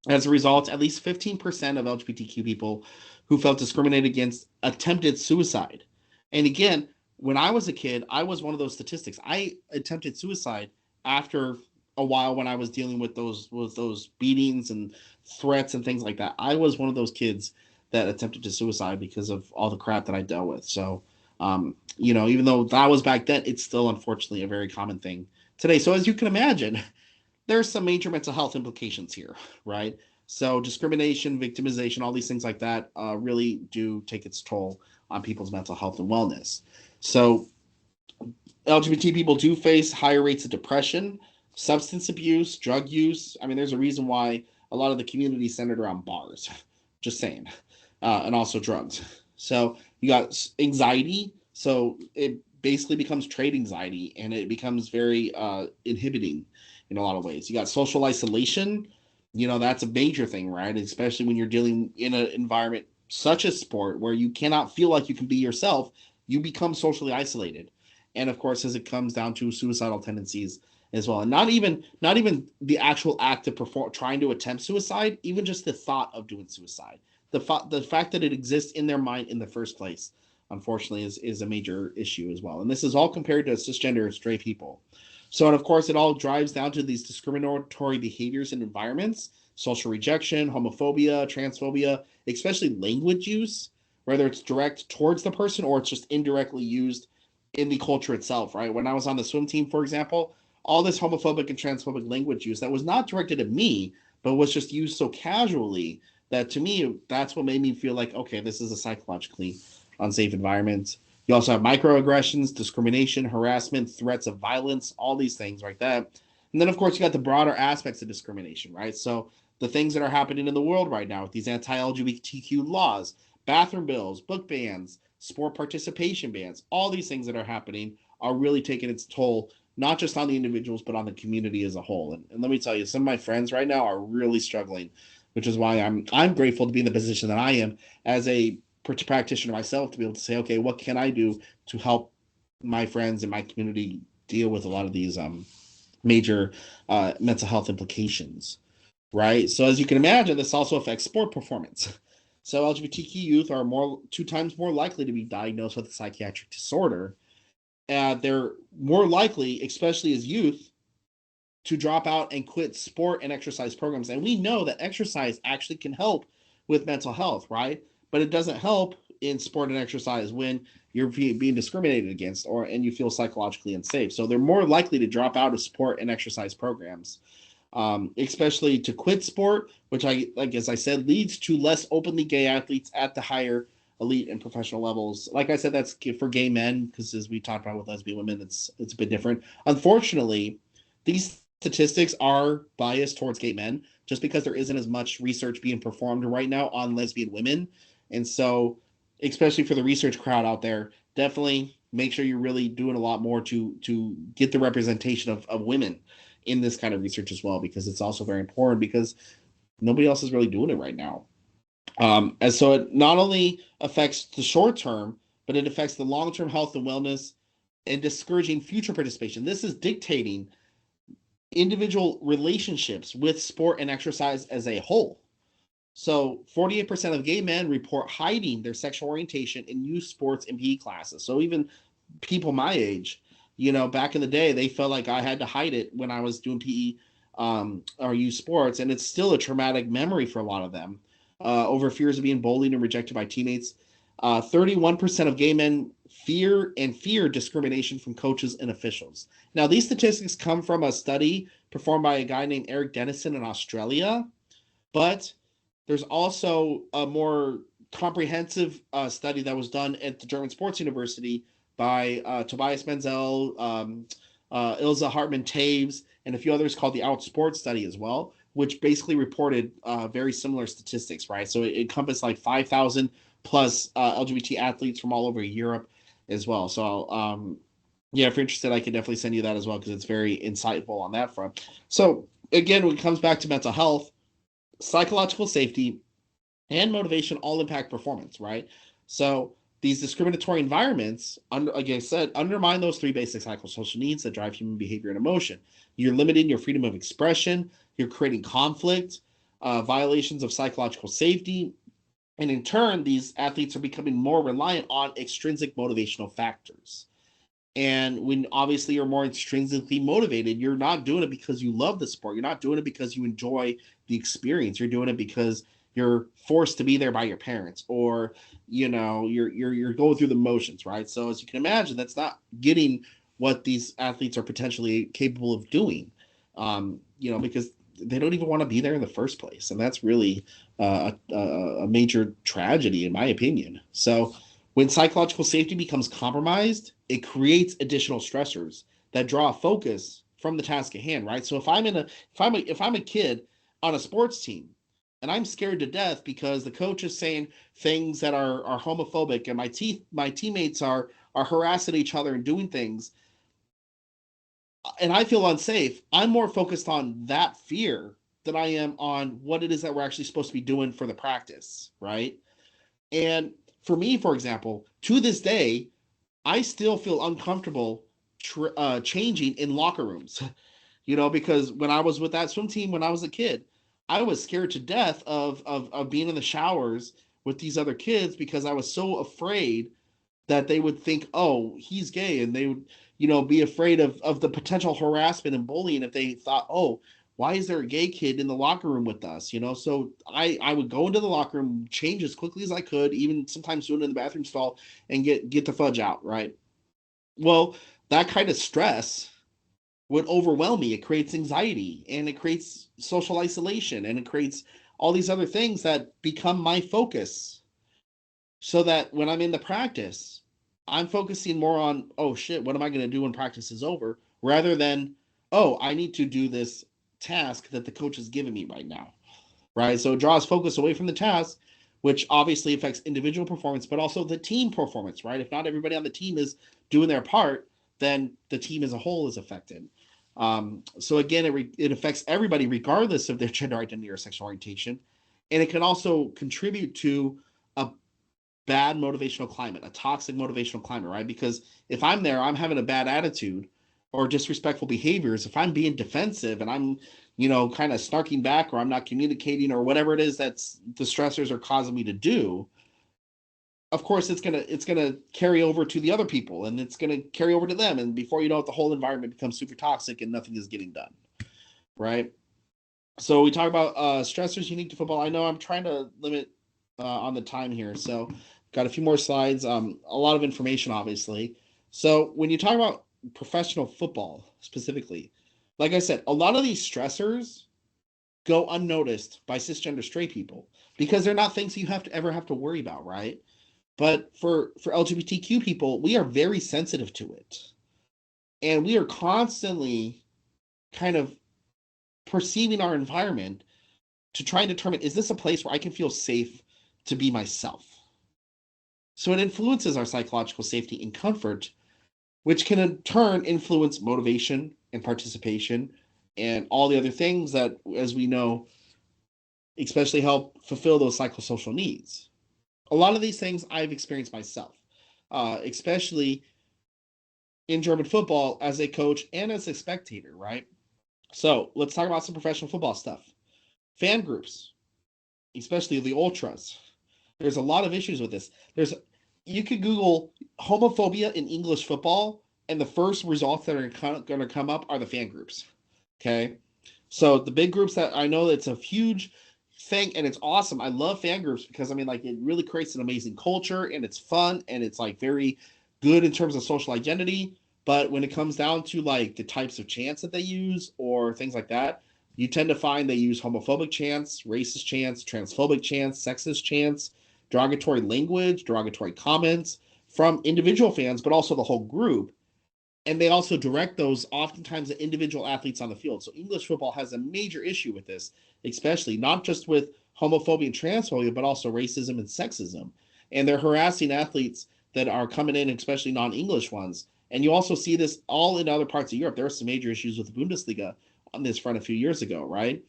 As a result, at least 15% of LGBTQ people who felt discriminated against attempted suicide. And again, when I was a kid, I was one of those statistics. I attempted suicide after a while when I was dealing with those beatings and threats and things like that. I was one of those kids that attempted to suicide because of all the crap that I dealt with. So, even though that was back then, it's still unfortunately a very common thing today. So as you can imagine, there's some major mental health implications here, right? So discrimination, victimization, all these things like that really do take its toll on people's mental health and wellness. So LGBT people do face higher rates of depression, substance abuse, drug use. I mean, there's a reason why a lot of the community is centered around bars. Just saying. And also drugs. So you got anxiety. So it basically becomes trade anxiety, and it becomes very inhibiting in a lot of ways. You got social isolation. That's a major thing, right? Especially when you're dealing in an environment such as sport where you cannot feel like you can be yourself, you become socially isolated. And of course, as it comes down to suicidal tendencies as well. And not even the actual act of trying to attempt suicide, even just the thought of doing suicide. The fact that it exists in their mind in the first place, unfortunately, is a major issue as well. And this is all compared to cisgender straight people. So, and of course, it all drives down to these discriminatory behaviors and environments, social rejection, homophobia, transphobia, especially language use, whether it's direct towards the person or it's just indirectly used in the culture itself, right? When I was on the swim team, for example, all this homophobic and transphobic language use that was not directed at me, but was just used so casually that to me, that's what made me feel like, okay, this is a psychologically unsafe environment. You also have microaggressions, discrimination, harassment, threats of violence, all these things like that. And then, of course, you got the broader aspects of discrimination, right? So the things that are happening in the world right now with these anti-LGBTQ laws, bathroom bills, book bans, sport participation bans, all these things that are happening are really taking its toll, not just on the individuals, but on the community as a whole. And let me tell you, some of my friends right now are really struggling, which is why I'm grateful to be in the position that I am as a practitioner myself, to be able to say, okay, what can I do to help my friends in my community deal with a lot of these major mental health implications, right? So as you can imagine, this also affects sport performance. So LGBTQ youth are 2 times more likely to be diagnosed with a psychiatric disorder. They're more likely, especially as youth, to drop out and quit sport and exercise programs. And we know that exercise actually can help with mental health, right? But it doesn't help in sport and exercise when you're being discriminated against and you feel psychologically unsafe. So they're more likely to drop out of sport and exercise programs, especially to quit sport, which as I said, leads to less openly gay athletes at the higher elite and professional levels. Like I said, that's for gay men, because as we talked about with lesbian women, it's a bit different. Unfortunately, these statistics are biased towards gay men just because there isn't as much research being performed right now on lesbian women. And so, especially for the research crowd out there, definitely make sure you're really doing a lot more to get the representation of women in this kind of research as well, because it's also very important, because nobody else is really doing it right now. And so it not only affects the short term, but it affects the long-term health and wellness and discouraging future participation. This is dictating individual relationships with sport and exercise as a whole. So 48% of gay men report hiding their sexual orientation in youth sports and PE classes. So even people my age, back in the day, they felt like I had to hide it when I was doing PE or youth sports. And it's still a traumatic memory for a lot of them over fears of being bullied and rejected by teammates. 31% of gay men fear discrimination from coaches and officials. Now, these statistics come from a study performed by a guy named Eric Dennison in Australia, but there's also a more comprehensive study that was done at the German Sports University by Tobias Menzel, Ilse Hartmann-Taves, and a few others, called the Outsport study as well, which basically reported very similar statistics, right? So it encompassed like 5,000 plus LGBT athletes from all over Europe as well. So, yeah, if you're interested, I can definitely send you that as well, because it's very insightful on that front. So, again, when it comes back to mental health, psychological safety and motivation all impact performance, right? So these discriminatory environments, like I said, undermine those 3 basic psychosocial needs that drive human behavior and emotion. You're limiting your freedom of expression. You're creating conflict, violations of psychological safety. And in turn, these athletes are becoming more reliant on extrinsic motivational factors. And when obviously you're more intrinsically motivated, you're not doing it because you love the sport. You're not doing it because you enjoy the experience. You're doing it because you're forced to be there by your parents, or you're going through the motions, right? So as you can imagine, that's not getting what these athletes are potentially capable of doing, because they don't even want to be there in the first place, and that's really a major tragedy, in my opinion. So when psychological safety becomes compromised, it creates additional stressors that draw focus from the task at hand, right? So if I'm a kid on a sports team and I'm scared to death because the coach is saying things that are homophobic and my teammates are harassing each other and doing things, and I feel unsafe, I'm more focused on that fear than I am on what it is that we're actually supposed to be doing for the practice, right? And for me, for example, to this day, I still feel uncomfortable changing in locker rooms, because when I was with that swim team when I was a kid, I was scared to death of being in the showers with these other kids because I was so afraid that they would think, oh, he's gay, and they would, be afraid of the potential harassment and bullying if they thought, oh, why is there a gay kid in the locker room with us? So I would go into the locker room, change as quickly as I could, even sometimes do it in the bathroom stall, and get the fudge out, right? Well, that kind of stress would overwhelm me. It creates anxiety, and it creates social isolation, and it creates all these other things that become my focus. So that when I'm in the practice, I'm focusing more on, oh shit, what am I going to do when practice is over? Rather than, oh, I need to do this task that the coach has given me right now. Right. So it draws focus away from the task, which obviously affects individual performance, but also the team performance, right? If not everybody on the team is doing their part, then the team as a whole is affected. So again, it affects everybody regardless of their gender identity or sexual orientation. And it can also contribute to a bad motivational climate, a toxic motivational climate, right? Because if I'm there, I'm having a bad attitude or disrespectful behaviors. If I'm being defensive and I'm, kind of snarking back, or I'm not communicating, or whatever it is that's the stressors are causing me to do, of course it's gonna carry over to the other people, and it's gonna carry over to them. And before you know it, the whole environment becomes super toxic and nothing is getting done. Right. So we talk about stressors unique to football. I know I'm trying to limit on the time here, so got a few more slides. A lot of information, obviously. So when you talk about professional football specifically, like I said, a lot of these stressors go unnoticed by cisgender straight people because they're not things you ever have to worry about, right? But for LGBTQ people, we are very sensitive to it, and we are constantly kind of perceiving our environment to try and determine, is this a place where I can feel safe to be myself? So it influences our psychological safety and comfort, which can in turn influence motivation and participation and all the other things that, as we know, especially help fulfill those psychosocial needs. A lot of these things I've experienced myself, especially in German football as a coach and as a spectator, right? So let's talk about some professional football stuff. Fan groups, especially the ultras. There's a lot of issues with this. You could Google homophobia in English football, and the first results that are going to come up are the fan groups. Okay, so the big groups that I know, it's a huge thing, and it's awesome. I love fan groups because it really creates an amazing culture, and it's fun, and it's very good in terms of social identity. But when it comes down to the types of chants that they use or things like that, you tend to find they use homophobic chants, racist chants, transphobic chants, sexist chants, derogatory language, derogatory comments from individual fans, but also the whole group. And they also direct those oftentimes at individual athletes on the field. So English football has a major issue with this, especially not just with homophobia and transphobia, but also racism and sexism. And they're harassing athletes that are coming in, especially non-English ones. And you also see this all in other parts of Europe. There are some major issues with the Bundesliga on this front a few years ago, right?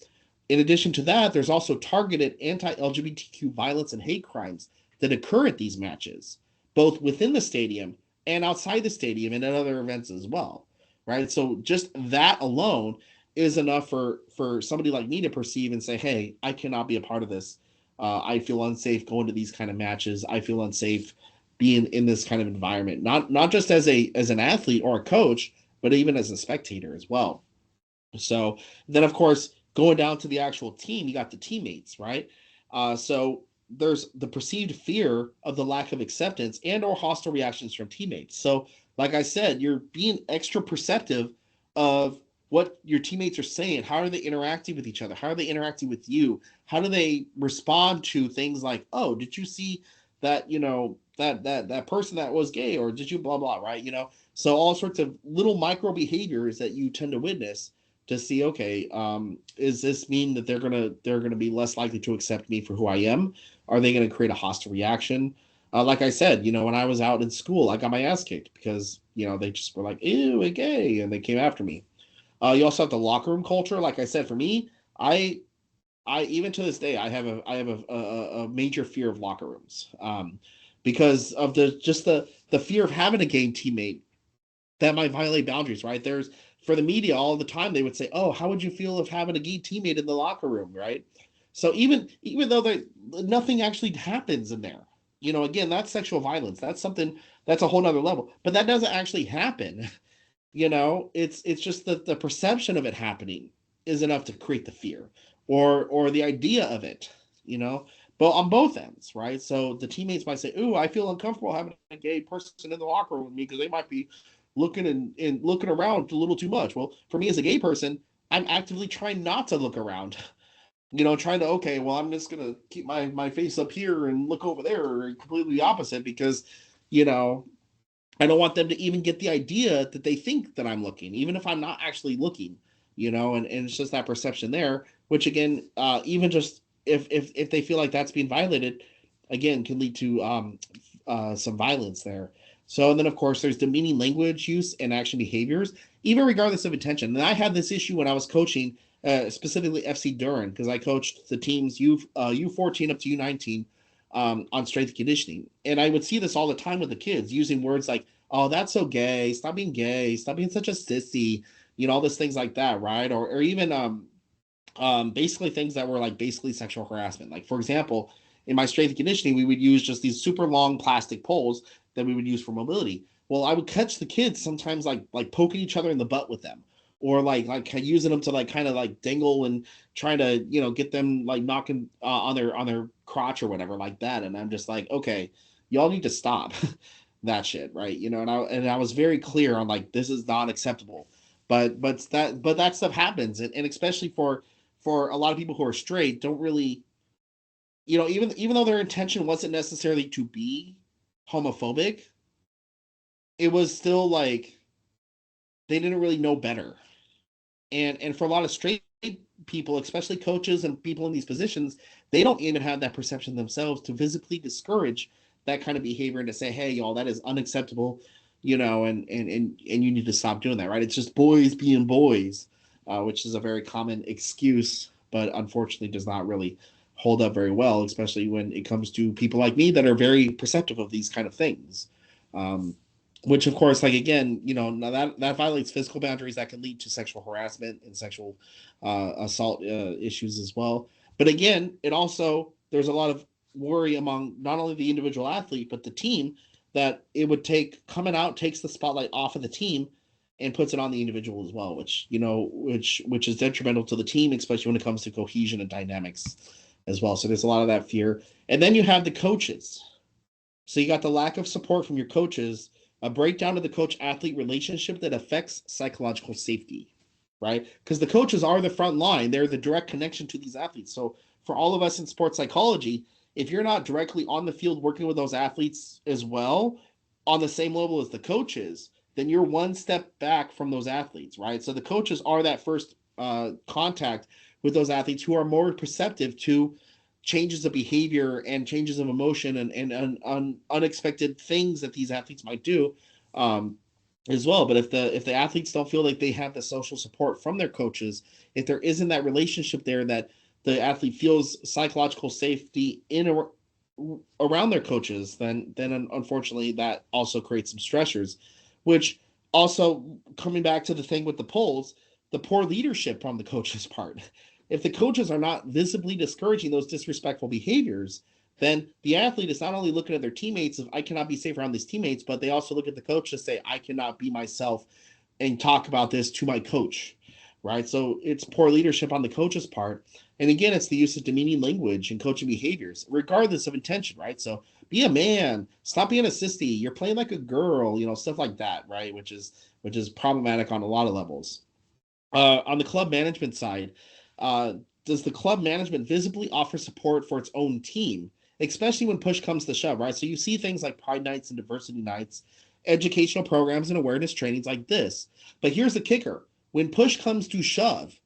In addition to that, there's also targeted anti-LGBTQ violence and hate crimes that occur at these matches, both within the stadium and outside the stadium and at other events as well, right? So just that alone is enough for somebody like me to perceive and say, hey, I cannot be a part of this. I feel unsafe going to these kind of matches. I feel unsafe being in this kind of environment, not just as an athlete or a coach, but even as a spectator as well. So then, of course, going down to the actual team, you got the teammates, right? So there's the perceived fear of the lack of acceptance and or hostile reactions from teammates. So like I said, you're being extra perceptive of what your teammates are saying. How are they interacting with each other? How are they interacting with you? How do they respond to things like, oh, did you see that, that person that was gay, or did you blah, blah, right? So all sorts of little micro behaviors that you tend to witness to see, okay, is this mean that they're gonna be less likely to accept me for who I am? Are they gonna create a hostile reaction? Like I said, when I was out in school, I got my ass kicked because they just were like, ew, a gay, and they came after me. You also have the locker room culture. Like I said, for me, I even to this day, I have a major fear of locker rooms, because of the fear of having a gay teammate that might violate boundaries, right? There's, for the media all the time, they would say, oh, how would you feel of having a gay teammate in the locker room, right? So even though nothing actually happens in there, again, that's sexual violence. That's something, that's a whole nother level, but that doesn't actually happen. It's just that the perception of it happening is enough to create the fear, or the idea of it, but on both ends, right? So the teammates might say, ooh, I feel uncomfortable having a gay person in the locker room with me because they might be looking and looking around a little too much. Well, for me as a gay person, I'm actively trying not to look around, trying to, okay, well, I'm just gonna keep my face up here and look over there, or completely the opposite, because I don't want them to even get the idea that they think that I'm looking, even if I'm not actually looking, and it's just that perception there, which again, even just if they feel like that's being violated, again, can lead to some violence there. So, and then of course there's demeaning language use and action behaviors, even regardless of intention. And I had this issue when I was coaching, specifically FC Durham, because I coached the teams U14 up to U19 on strength and conditioning. And I would see this all the time with the kids using words like, oh, that's so gay, stop being gay, stop being such a sissy, all these things like that, right? Or even basically things that were like basically sexual harassment. Like, for example, in my strength and conditioning, we would use just these super long plastic poles that we would use for mobility. Well, I would catch the kids sometimes like poking each other in the butt with them, or like using them to like kind of like dangle and trying to get them like knocking on their crotch or whatever like that. And I'm just like, okay, y'all need to stop that shit, right? And I was very clear on like, this is not acceptable. But that stuff happens, and especially for a lot of people who are straight, don't really, even though their intention wasn't necessarily to be homophobic, it was still like they didn't really know better. And for a lot of straight people, especially coaches and people in these positions, they don't even have that perception themselves to visibly discourage that kind of behavior and to say, hey, y'all, that is unacceptable, and you need to stop doing that, right? It's just boys being boys, which is a very common excuse, but unfortunately does not really hold up very well, especially when it comes to people like me that are very perceptive of these kind of things. Which, of course, like, again, that violates physical boundaries that can lead to sexual harassment and sexual assault issues as well. But again, there's a lot of worry among not only the individual athlete, but the team, that it would coming out takes the spotlight off of the team and puts it on the individual as well, which is detrimental to the team, especially when it comes to cohesion and dynamics as well. So there's a lot of that fear. And then you have the coaches. So you got the lack of support from your coaches, a breakdown of the coach-athlete relationship that affects psychological safety, right? Because the coaches are the front line. They're the direct connection to these athletes. So for all of us in sports psychology, if you're not directly on the field working with those athletes as well, on the same level as the coaches, then you're one step back from those athletes, right? So the coaches are that first contact with those athletes, who are more perceptive to changes of behavior and changes of emotion and unexpected things that these athletes might do as well. But if the athletes don't feel like they have the social support from their coaches, if there isn't that relationship there that the athlete feels psychological safety around their coaches, then unfortunately that also creates some stressors, which also, coming back to the thing with the polls, the poor leadership from the coaches' part. If the coaches are not visibly discouraging those disrespectful behaviors, then the athlete is not only looking at their teammates of, I cannot be safe around these teammates, but they also look at the coach to say, I cannot be myself and talk about this to my coach, right? So it's poor leadership on the coach's part. And again, it's the use of demeaning language and coaching behaviors, regardless of intention, right? So be a man, stop being a sissy, you're playing like a girl, stuff like that, right? Which is problematic on a lot of levels. On the club management side, does the club management visibly offer support for its own team especially when push comes to shove, right? So you see things like Pride Nights and Diversity Nights, educational programs and awareness trainings like this. But here's the kicker. When push comes to shove,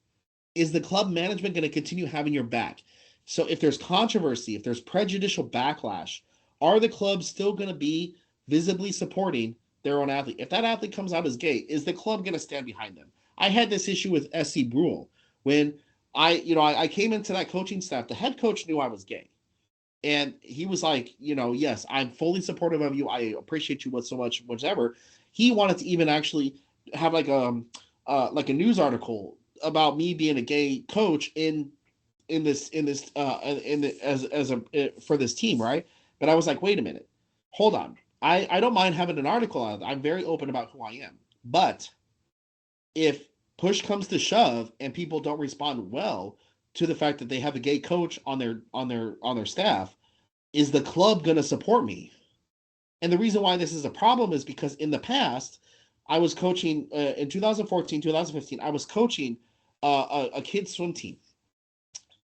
is the club management going to continue having your back? So if there's controversy, if there's prejudicial backlash, are the clubs still going to be visibly supporting their own athlete? If that athlete comes out as gay, is the club going to stand behind them? I had this issue with SC Brule when I came into that coaching staff. The head coach knew I was gay. And he was like, yes, I'm fully supportive of you. I appreciate you so much, whatever. He wanted to even actually have like a news article about me being a gay coach for this team, right? But I was like, wait a minute, hold on. I don't mind having an article on it. I'm very open about who I am. But if push comes to shove and people don't respond well to the fact that they have a gay coach on their staff, is the club going to support me? And the reason why this is a problem is because in the past, I was coaching in 2014, 2015. I was coaching a kids swim team,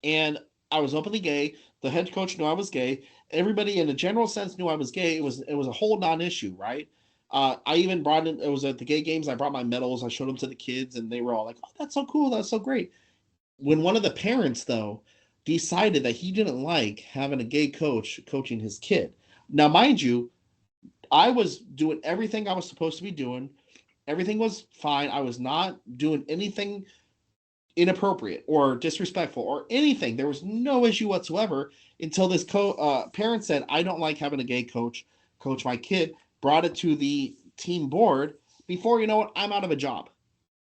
and I was openly gay. The head coach knew I was gay. Everybody in a general sense knew I was gay. It was a whole non-issue, right? I even brought in. It was at the gay games. I brought my medals. I showed them to the kids, and they were all like, "Oh, that's so cool. That's so great." When one of the parents, though, decided that he didn't like having a gay coach coaching his kid. Now, mind you, I was doing everything I was supposed to be doing. Everything was fine. I was not doing anything inappropriate or disrespectful or anything. There was no issue whatsoever until this parent said, I don't like having a gay coach my kid, brought it to the team board. Before you know it, I'm out of a job.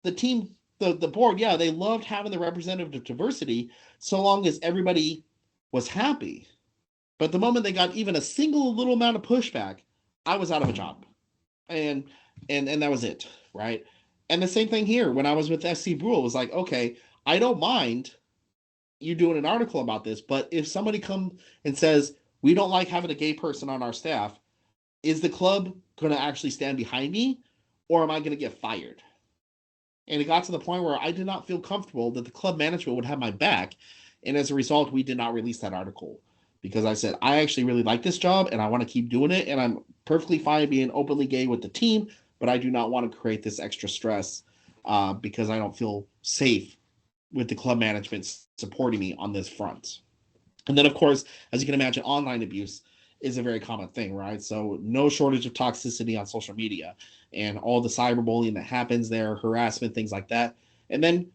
The team, the board, yeah, they loved having the representative diversity so long as everybody was happy. But the moment they got even a single little amount of pushback, I was out of a job. And that was it, right? And the same thing here when I was with SC Brule, it was like, okay, I don't mind you doing an article about this, but if somebody comes and says, we don't like having a gay person on our staff, is the club going to actually stand behind me, or am I going to get fired? And it got to the point where I did not feel comfortable that the club management would have my back. And as a result, we did not release that article because I said, I actually really like this job and I want to keep doing it. And I'm perfectly fine being openly gay with the team, but I do not want to create this extra stress because I don't feel safe with the club management supporting me on this front. And then, of course, as you can imagine, online abuse is a very common thing, right? So no shortage of toxicity on social media and all the cyberbullying that happens there, harassment, things like that. And then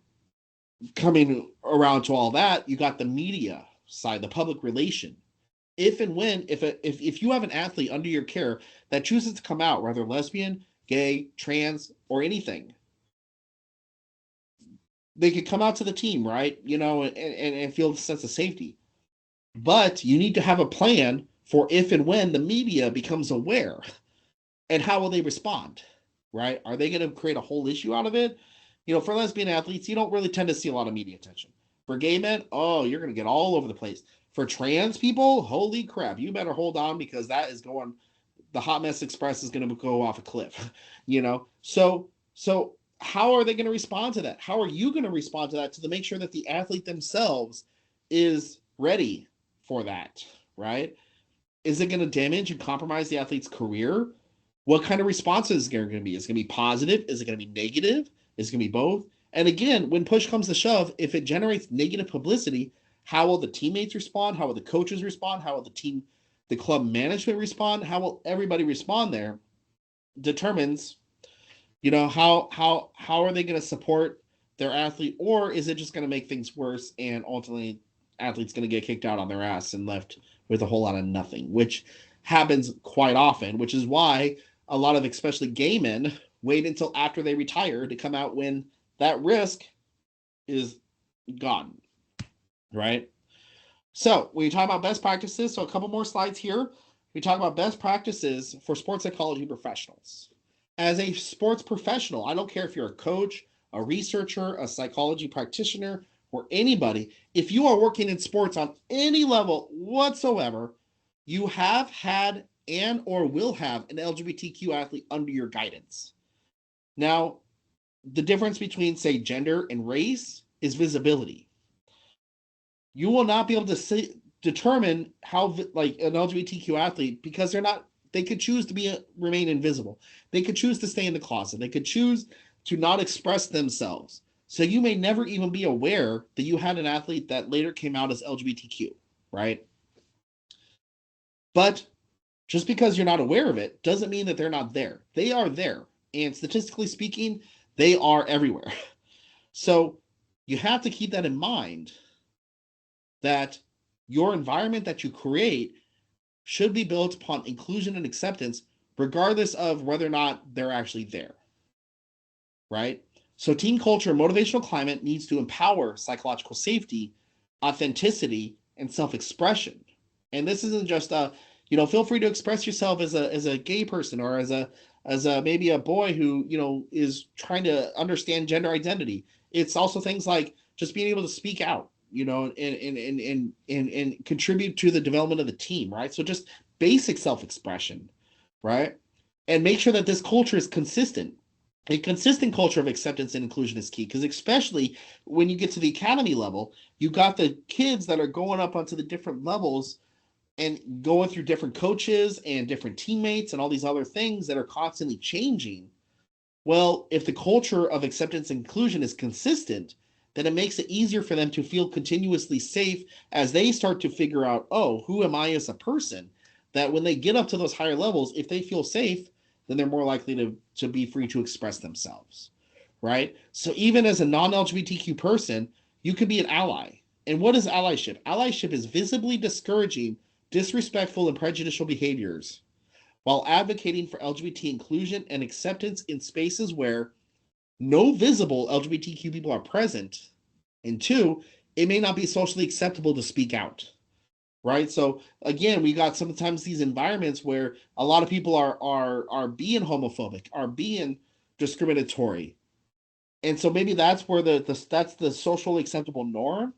coming around to all that, you got the media side, the public relation. If and when, if you have an athlete under your care that chooses to come out, whether lesbian, gay, trans, or anything, they could come out to the team, right? And feel a sense of safety. But you need to have a plan for if and when the media becomes aware. And how will they respond, right? Are they going to create a whole issue out of it? For lesbian athletes, you don't really tend to see a lot of media attention. For gay men, oh, you're going to get all over the place. For trans people, holy crap, you better hold on because that is going, the Hot Mess Express is going to go off a cliff, So how are they going to respond to that? How are you going to respond to that to make sure that the athlete themselves is ready for that, right? Is it going to damage and compromise the athlete's career? What kind of response is it going to be? Is it going to be positive? Is it going to be negative? Is it going to be both? And again, when push comes to shove, if it generates negative publicity, how will the teammates respond? How will the coaches respond? How will the club management respond? How will everybody respond there? Determines, how are they going to support their athlete, or is it just going to make things worse and ultimately athletes going to get kicked out on their ass and left with a whole lot of nothing, which happens quite often, which is why a lot of especially gay men wait until after they retire to come out when that risk is gone, right? So when you talk about best practices, so a couple more slides here, we talk about best practices for sports psychology professionals. As a sports professional, I don't care if you're a coach, a researcher, a psychology practitioner, or anybody, if you are working in sports on any level whatsoever, you have had and or will have an LGBTQ athlete under your guidance. Now, the difference between, say, gender and race is visibility. You will not be able to determine how like an LGBTQ athlete, because they could choose to remain invisible. They could choose to stay in the closet. They could choose to not express themselves. So you may never even be aware that you had an athlete that later came out as LGBTQ, right? But just because you're not aware of it doesn't mean that they're not there. They are there. And statistically speaking, they are everywhere. So you have to keep that in mind, that your environment that you create should be built upon inclusion and acceptance, regardless of whether or not they're actually there, right? So team culture, motivational climate needs to empower psychological safety, authenticity, and self-expression. And this isn't just feel free to express yourself as a gay person, or as a maybe a boy who, is trying to understand gender identity. It's also things like just being able to speak out, and contribute to the development of the team, right? So just basic self-expression, right? And make sure that this culture is consistent. A consistent culture of acceptance and inclusion is key, because especially when you get to the academy level, you got the kids that are going up onto the different levels and going through different coaches and different teammates and all these other things that are constantly changing. Well, if the culture of acceptance and inclusion is consistent, then it makes it easier for them to feel continuously safe as they start to figure out, oh, who am I as a person? That when they get up to those higher levels, if they feel safe, then they're more likely to be free to express themselves, right? So even as a non-LGBTQ person, you can be an ally. And what is allyship? Allyship is visibly discouraging disrespectful and prejudicial behaviors while advocating for LGBT inclusion and acceptance in spaces where no visible LGBTQ people are present. And two, it may not be socially acceptable to speak out, right? So again, we got sometimes these environments where a lot of people are being homophobic, are being discriminatory. And so maybe that's where that's the socially acceptable norm.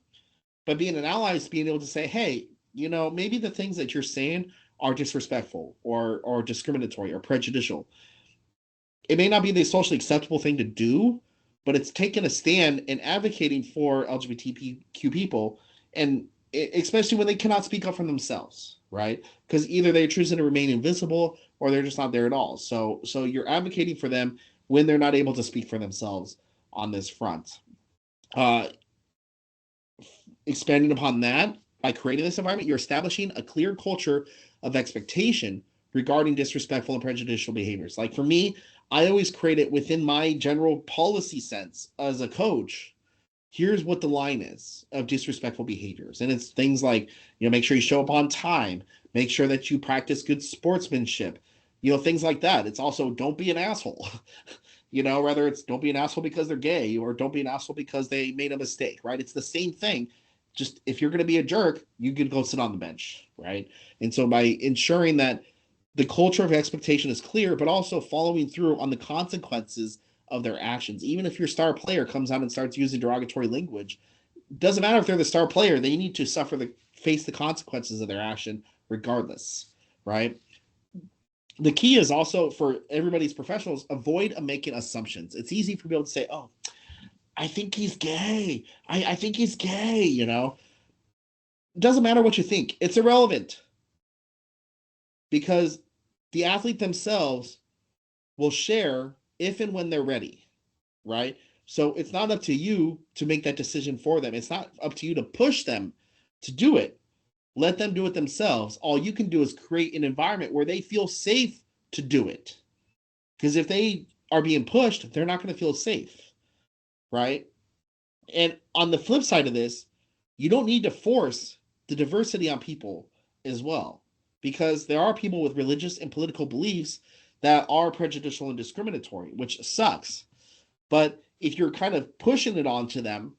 But being an ally is being able to say, hey, maybe the things that you're saying are disrespectful or discriminatory or prejudicial. It may not be the socially acceptable thing to do, but it's taking a stand and advocating for LGBTQ people, and especially when they cannot speak up for themselves, right? Because either they're choosing to remain invisible or they're just not there at all. So you're advocating for them when they're not able to speak for themselves on this front. Expanding upon that, by creating this environment, you're establishing a clear culture of expectation regarding disrespectful and prejudicial behaviors. Like for me, I always create it within my general policy sense as a coach. Here's what the line is of disrespectful behaviors. And it's things like, make sure you show up on time, make sure that you practice good sportsmanship, things like that. It's also don't be an asshole. Whether it's don't be an asshole because they're gay or don't be an asshole because they made a mistake, right? It's the same thing. Just if you're going to be a jerk, you can go sit on the bench, right? And so by ensuring that the culture of expectation is clear, but also following through on the consequences of their actions. Even if your star player comes out and starts using derogatory language, doesn't matter if they're the star player, they need to face the consequences of their action regardless, right? The key is also for everybody's professionals, avoid making assumptions. It's easy for people to say, oh, I think he's gay. I think he's gay, It doesn't matter what you think. It's irrelevant. Because the athlete themselves will share if and when they're ready, right? So it's not up to you to make that decision for them. It's not up to you to push them to do it. Let them do it themselves. All you can do is create an environment where they feel safe to do it. Because if they are being pushed, they're not going to feel safe, right? And on the flip side of this, you don't need to force the diversity on people as well, because there are people with religious and political beliefs that are prejudicial and discriminatory, which sucks. But if you're kind of pushing it onto them,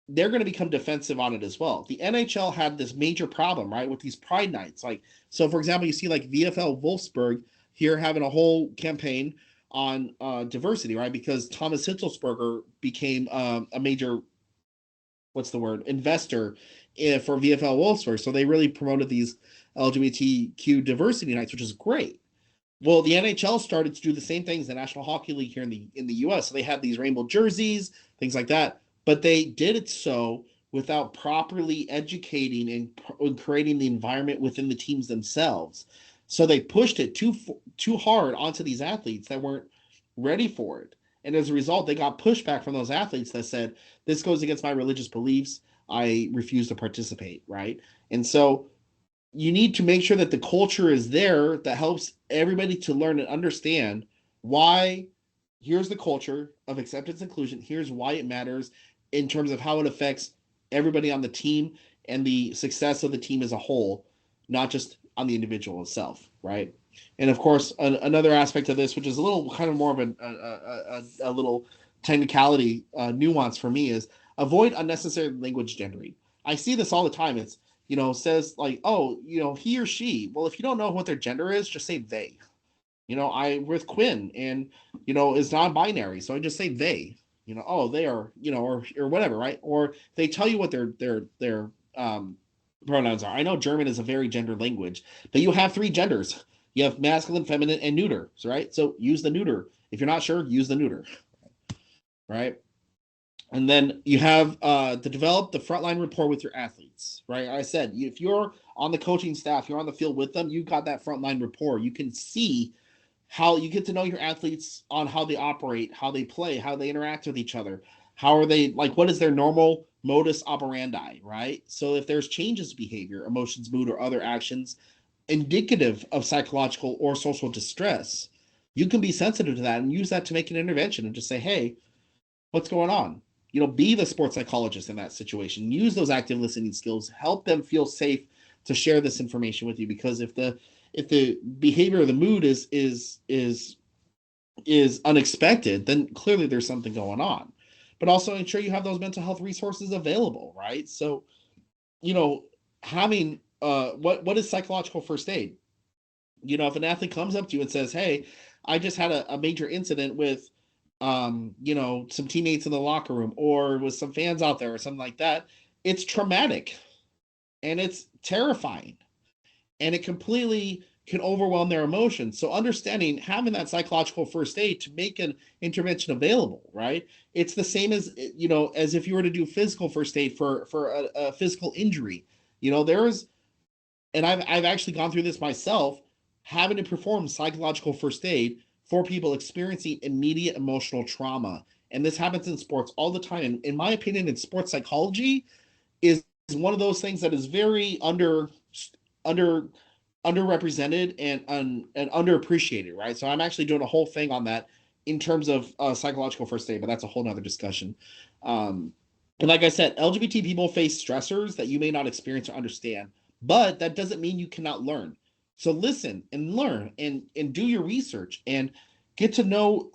they're going to become defensive on it as well. The NHL had this major problem, right, with these Pride Nights. So for example, you see VfL Wolfsburg here having a whole campaign on diversity, right? Because Thomas Hitzelsberger became a major, investor for VfL Wolfsburg. So they really promoted these LGBTQ diversity nights, which is great. Well, the NHL started to do the same things, the National Hockey League here in the US. So they had these rainbow jerseys, things like that. But they did it so without properly educating and creating the environment within the teams themselves. So they pushed it too hard onto these athletes that weren't ready for it. And as a result, they got pushback from those athletes that said, this goes against my religious beliefs. I refuse to participate, right? And so you need to make sure that the culture is there that helps everybody to learn and understand why. Here's the culture of acceptance and inclusion. Here's why it matters in terms of how it affects everybody on the team and the success of the team as a whole, not just on the individual itself, right? And of course, another aspect of this, which is a little kind of more of a little technicality nuance for me, is avoid unnecessary language gendering. I see this all the time. It's, says like, oh, he or she. Well, if you don't know what their gender is, just say they. I'm with Quinn and, is non-binary. So I just say they, oh, they are, or whatever, right? Or they tell you what their pronouns are. I know German is a very gender language, but you have 3 genders. You have masculine, feminine, and neuter, right? So use the neuter. If you're not sure, use the neuter, right? And then you have to develop the frontline rapport with your athletes, right? I said, if you're on the coaching staff, you're on the field with them, you've got that frontline rapport. You can see how you get to know your athletes on how they operate, how they play, how they interact with each other. How are they, like, what is their normal modus operandi, right? So if there's changes in behavior, emotions, mood, or other actions indicative of psychological or social distress, you can be sensitive to that and use that to make an intervention and just say, hey, what's going on? Be the sports psychologist in that situation. Use those active listening skills. Help them feel safe to share this information with you, because if the behavior or the mood is unexpected, then clearly there's something going on. But also ensure you have those mental health resources available, right? So, having what is psychological first aid? If an athlete comes up to you and says, hey, I just had a major incident with some teammates in the locker room or with some fans out there or something like that, it's traumatic and it's terrifying and it completely can overwhelm their emotions. So understanding, having that psychological first aid to make an intervention available, right? It's the same as, as if you were to do physical first aid for a physical injury. There's, and I've actually gone through this myself, having to perform psychological first aid for people experiencing immediate emotional trauma. And this happens in sports all the time. And in my opinion, in sports psychology is one of those things that is very underrepresented and underappreciated, right? So I'm actually doing a whole thing on that in terms of psychological first aid, but that's a whole nother discussion. And like I said, LGBT people face stressors that you may not experience or understand, but that doesn't mean you cannot learn. So listen and learn and do your research and get to know,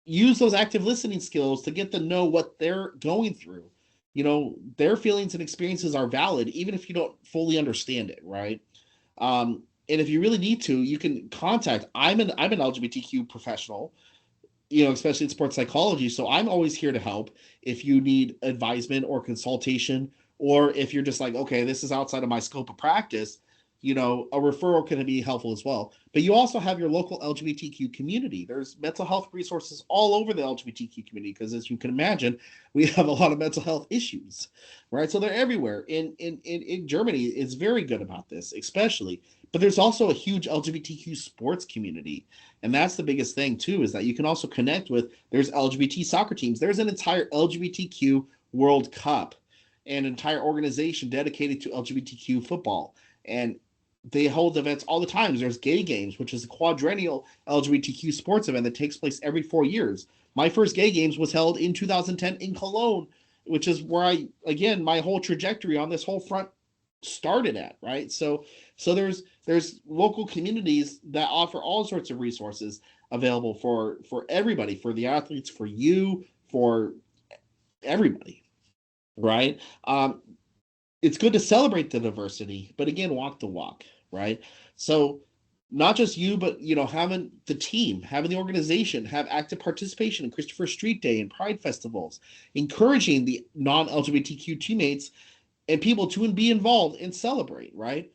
use those active listening skills to get to know what they're going through. Their feelings and experiences are valid, even if you don't fully understand it, right? And if you really need to, you can contact, I'm an LGBTQ professional, especially in sports psychology. So I'm always here to help if you need advisement or consultation, or if you're just like, okay, this is outside of my scope of practice, a referral can be helpful as well. But you also have your local LGBTQ community. There's mental health resources all over the LGBTQ community, because as you can imagine, we have a lot of mental health issues, right? So they're everywhere. In Germany, it's very good about this, especially. But there's also a huge LGBTQ sports community. And that's the biggest thing, too, is that you can also connect with, there's LGBT soccer teams. There's an entire LGBTQ World Cup, an entire organization dedicated to LGBTQ football. And they hold events all the time. There's Gay Games, which is a quadrennial LGBTQ sports event that takes place every 4 years. My first Gay Games was held in 2010 in Cologne, which is where my whole trajectory on this whole front started at, right? So there's local communities that offer all sorts of resources available for everybody, for the athletes, for you, for everybody, right? It's good to celebrate the diversity, but again, walk the walk, right? So not just you, but having the team, having the organization have active participation in Christopher Street Day and Pride festivals, encouraging the non-LGBTQ teammates and people to be involved and celebrate, right?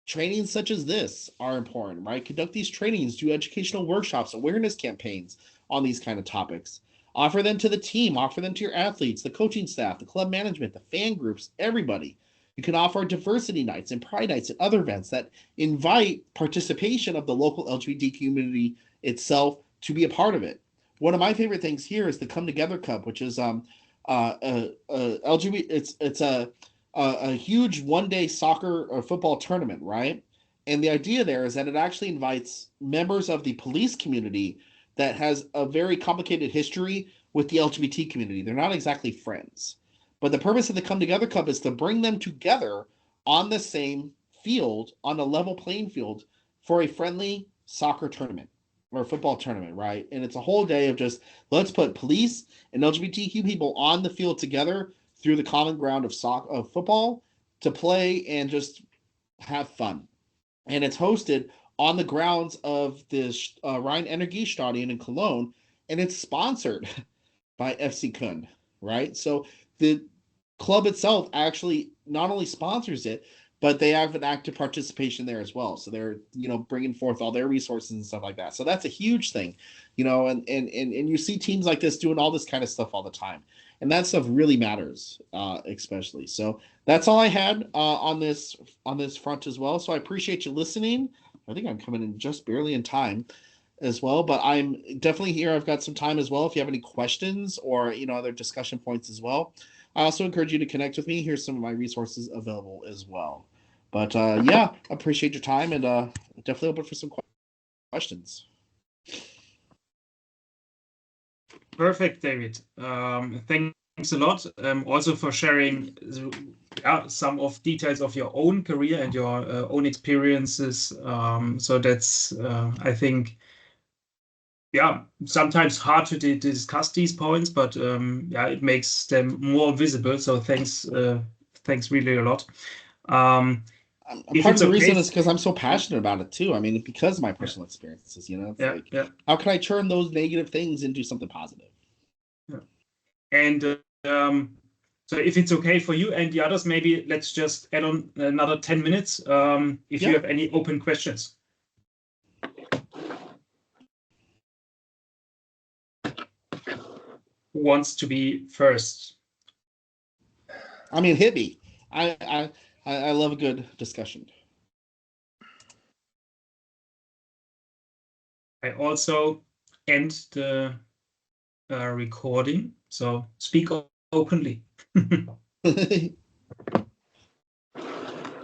Trainings such as this are important, right? Conduct these trainings, do educational workshops, awareness campaigns on these kind of topics. Offer them to the team, offer them to your athletes, the coaching staff, the club management, the fan groups, everybody. You can offer diversity nights and pride nights and other events that invite participation of the local LGBT community itself to be a part of it. One of my favorite things here is the Come Together Cup, which is LGBT. It's a huge one-day soccer or football tournament, right? And the idea there is that it actually invites members of the police community that has a very complicated history with the LGBT community. They're not exactly friends. But the purpose of the Come Together Cup is to bring them together on the same field, on a level playing field, for a friendly soccer tournament or football tournament, right? And it's a whole day of just, let's put police and LGBTQ people on the field together through the common ground of football to play and just have fun. And it's hosted on the grounds of this Rhein-Energiestadion in Cologne, and it's sponsored by FC Köln, right? So the club itself actually not only sponsors it, but they have an active participation there as well. So they're, bringing forth all their resources and stuff like that. So that's a huge thing, and you see teams like this doing all this kind of stuff all the time. And that stuff really matters, especially. So that's all I had on this front as well. So I appreciate you listening. I think I'm coming in just barely in time as well, but I'm definitely here. I've got some time as well. If you have any questions or, other discussion points as well, I also encourage you to connect with me. Here's some of my resources available as well. But yeah, appreciate your time and definitely open for some questions. Perfect, David. Thanks a lot. Also for sharing some of details of your own career and your own experiences. So that's, I think, sometimes hard to discuss these points, but it makes them more visible. So thanks really a lot. Part of the reason is because I'm so passionate about it too. I mean, because of my personal experiences, how can I turn those negative things into something positive? Yeah. And so if it's okay for you and the others, maybe let's just add on another 10 minutes if you have any open questions. Who wants to be first? I mean, hit me. I love a good discussion. I also end the recording, so speak openly.